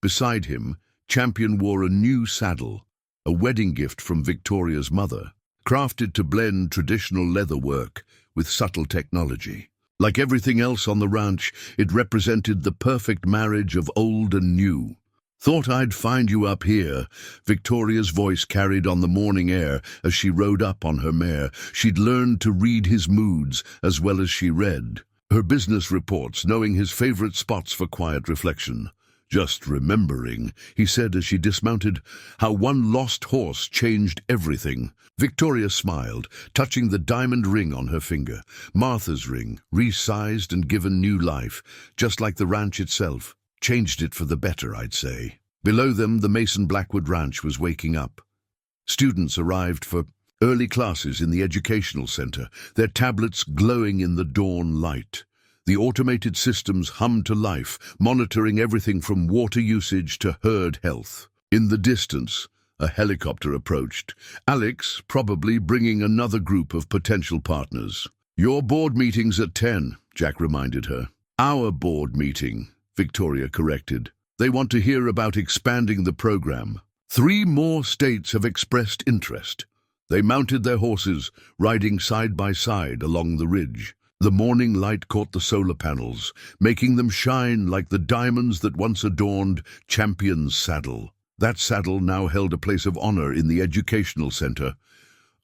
Beside him, Champion wore a new saddle, a wedding gift from Victoria's mother, crafted to blend traditional leather work with subtle technology. Like everything else on the ranch, it represented the perfect marriage of old and new. "Thought I'd find you up here," Victoria's voice carried on the morning air as she rode up on her mare. She'd learned to read his moods as well as she read her business reports, knowing his favorite spots for quiet reflection. "Just remembering," he said as she dismounted, "how one lost horse changed everything." Victoria smiled, touching the diamond ring on her finger. Martha's ring, resized and given new life, just like the ranch itself. Changed it for the better, I'd say. Below them, the Mason Blackwood Ranch was waking up. Students arrived for early classes in the educational center, their tablets glowing in the dawn light. The automated systems hummed to life, monitoring everything from water usage to herd health. In the distance, a helicopter approached, Alex probably bringing another group of potential partners. "Your board meeting's at 10, Jack reminded her. "Our board meeting," Victoria corrected. "They want to hear about expanding the program. 3 more states have expressed interest." They mounted their horses, riding side by side along the ridge. The morning light caught the solar panels, making them shine like the diamonds that once adorned Champion's saddle. That saddle now held a place of honor in the educational center,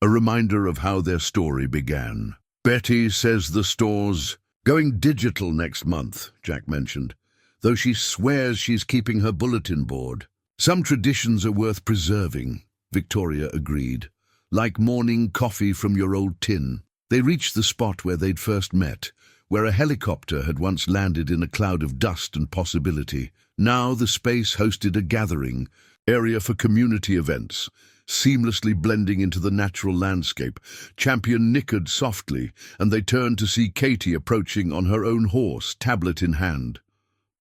a reminder of how their story began. "Betty says the store's going digital next month," Jack mentioned, though she swears she's keeping her bulletin board. "Some traditions are worth preserving," Victoria agreed. like morning coffee from your old tin. They reached the spot where they'd first met, where a helicopter had once landed in a cloud of dust and possibility. Now the space hosted a gathering, area for community events, seamlessly blending into the natural landscape. Champion nickered softly, and they turned to see Katie approaching on her own horse, tablet in hand.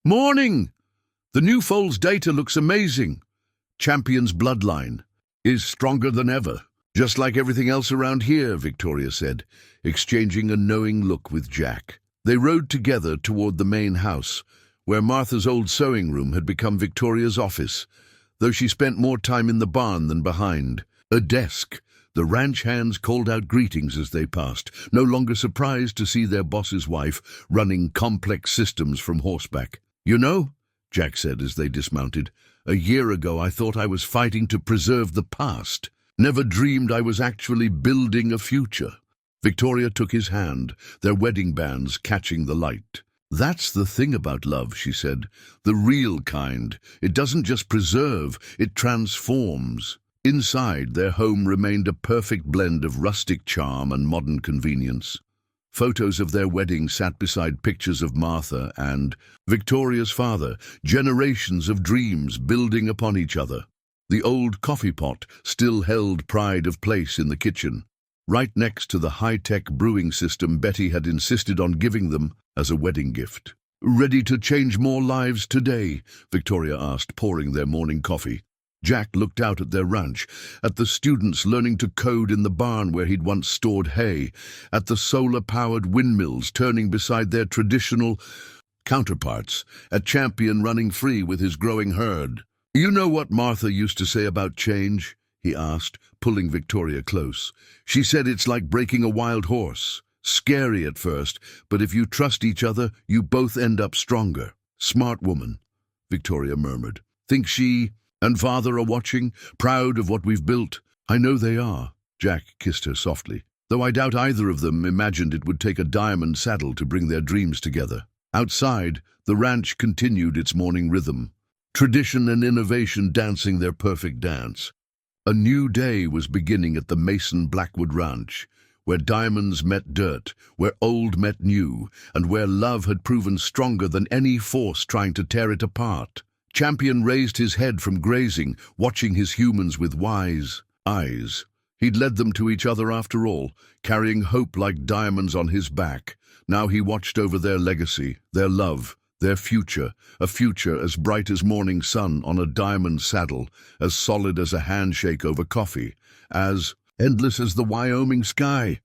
"Morning! The new foal's data looks amazing. Champion's bloodline is stronger than ever, just like everything else around here," Victoria said, exchanging a knowing look with Jack. They rode together toward the main house, where Martha's old sewing room had become Victoria's office, though she spent more time in the barn than behind. A desk. The ranch hands called out greetings as they passed, no longer surprised to see their boss's wife running complex systems from horseback. "You know," Jack said as they dismounted, "a year ago I thought I was fighting to preserve the past. Never dreamed I was actually building a future." Victoria took his hand, their wedding bands catching the light. "That's the thing about love," she said. "The real kind. It doesn't just preserve, it transforms." Inside, their home remained a perfect blend of rustic charm and modern convenience. Photos of their wedding sat beside pictures of Martha and Victoria's father, generations of dreams building upon each other. The old coffee pot still held pride of place in the kitchen, right next to the high-tech brewing system Betty had insisted on giving them as a wedding gift. "Ready to change more lives today?" Victoria asked, pouring their morning coffee. Jack looked out at their ranch, at the students learning to code in the barn where he'd once stored hay, at the solar-powered windmills turning beside their traditional counterparts, at Champion running free with his growing herd. "You know what Martha used to say about change?" he asked, pulling Victoria close. "She said it's like breaking a wild horse. Scary at first, but if you trust each other, you both end up stronger." "Smart woman," Victoria murmured. "Think she and father are watching, proud of what we've built?" "I know they are." Jack kissed her softly, though I doubt either of them imagined it would take a diamond saddle to bring their dreams together. Outside, the ranch continued its morning rhythm, tradition and innovation dancing their perfect dance. A new day was beginning at the Mason Blackwood Ranch, where diamonds met dirt, where old met new, and where love had proven stronger than any force trying to tear it apart. Champion raised his head from grazing, watching his humans with wise eyes. He'd led them to each other after all, carrying hope like diamonds on his back. Now he watched over their legacy, their love, their future, a future as bright as morning sun on a diamond saddle, as solid as a handshake over coffee, as endless as the Wyoming sky.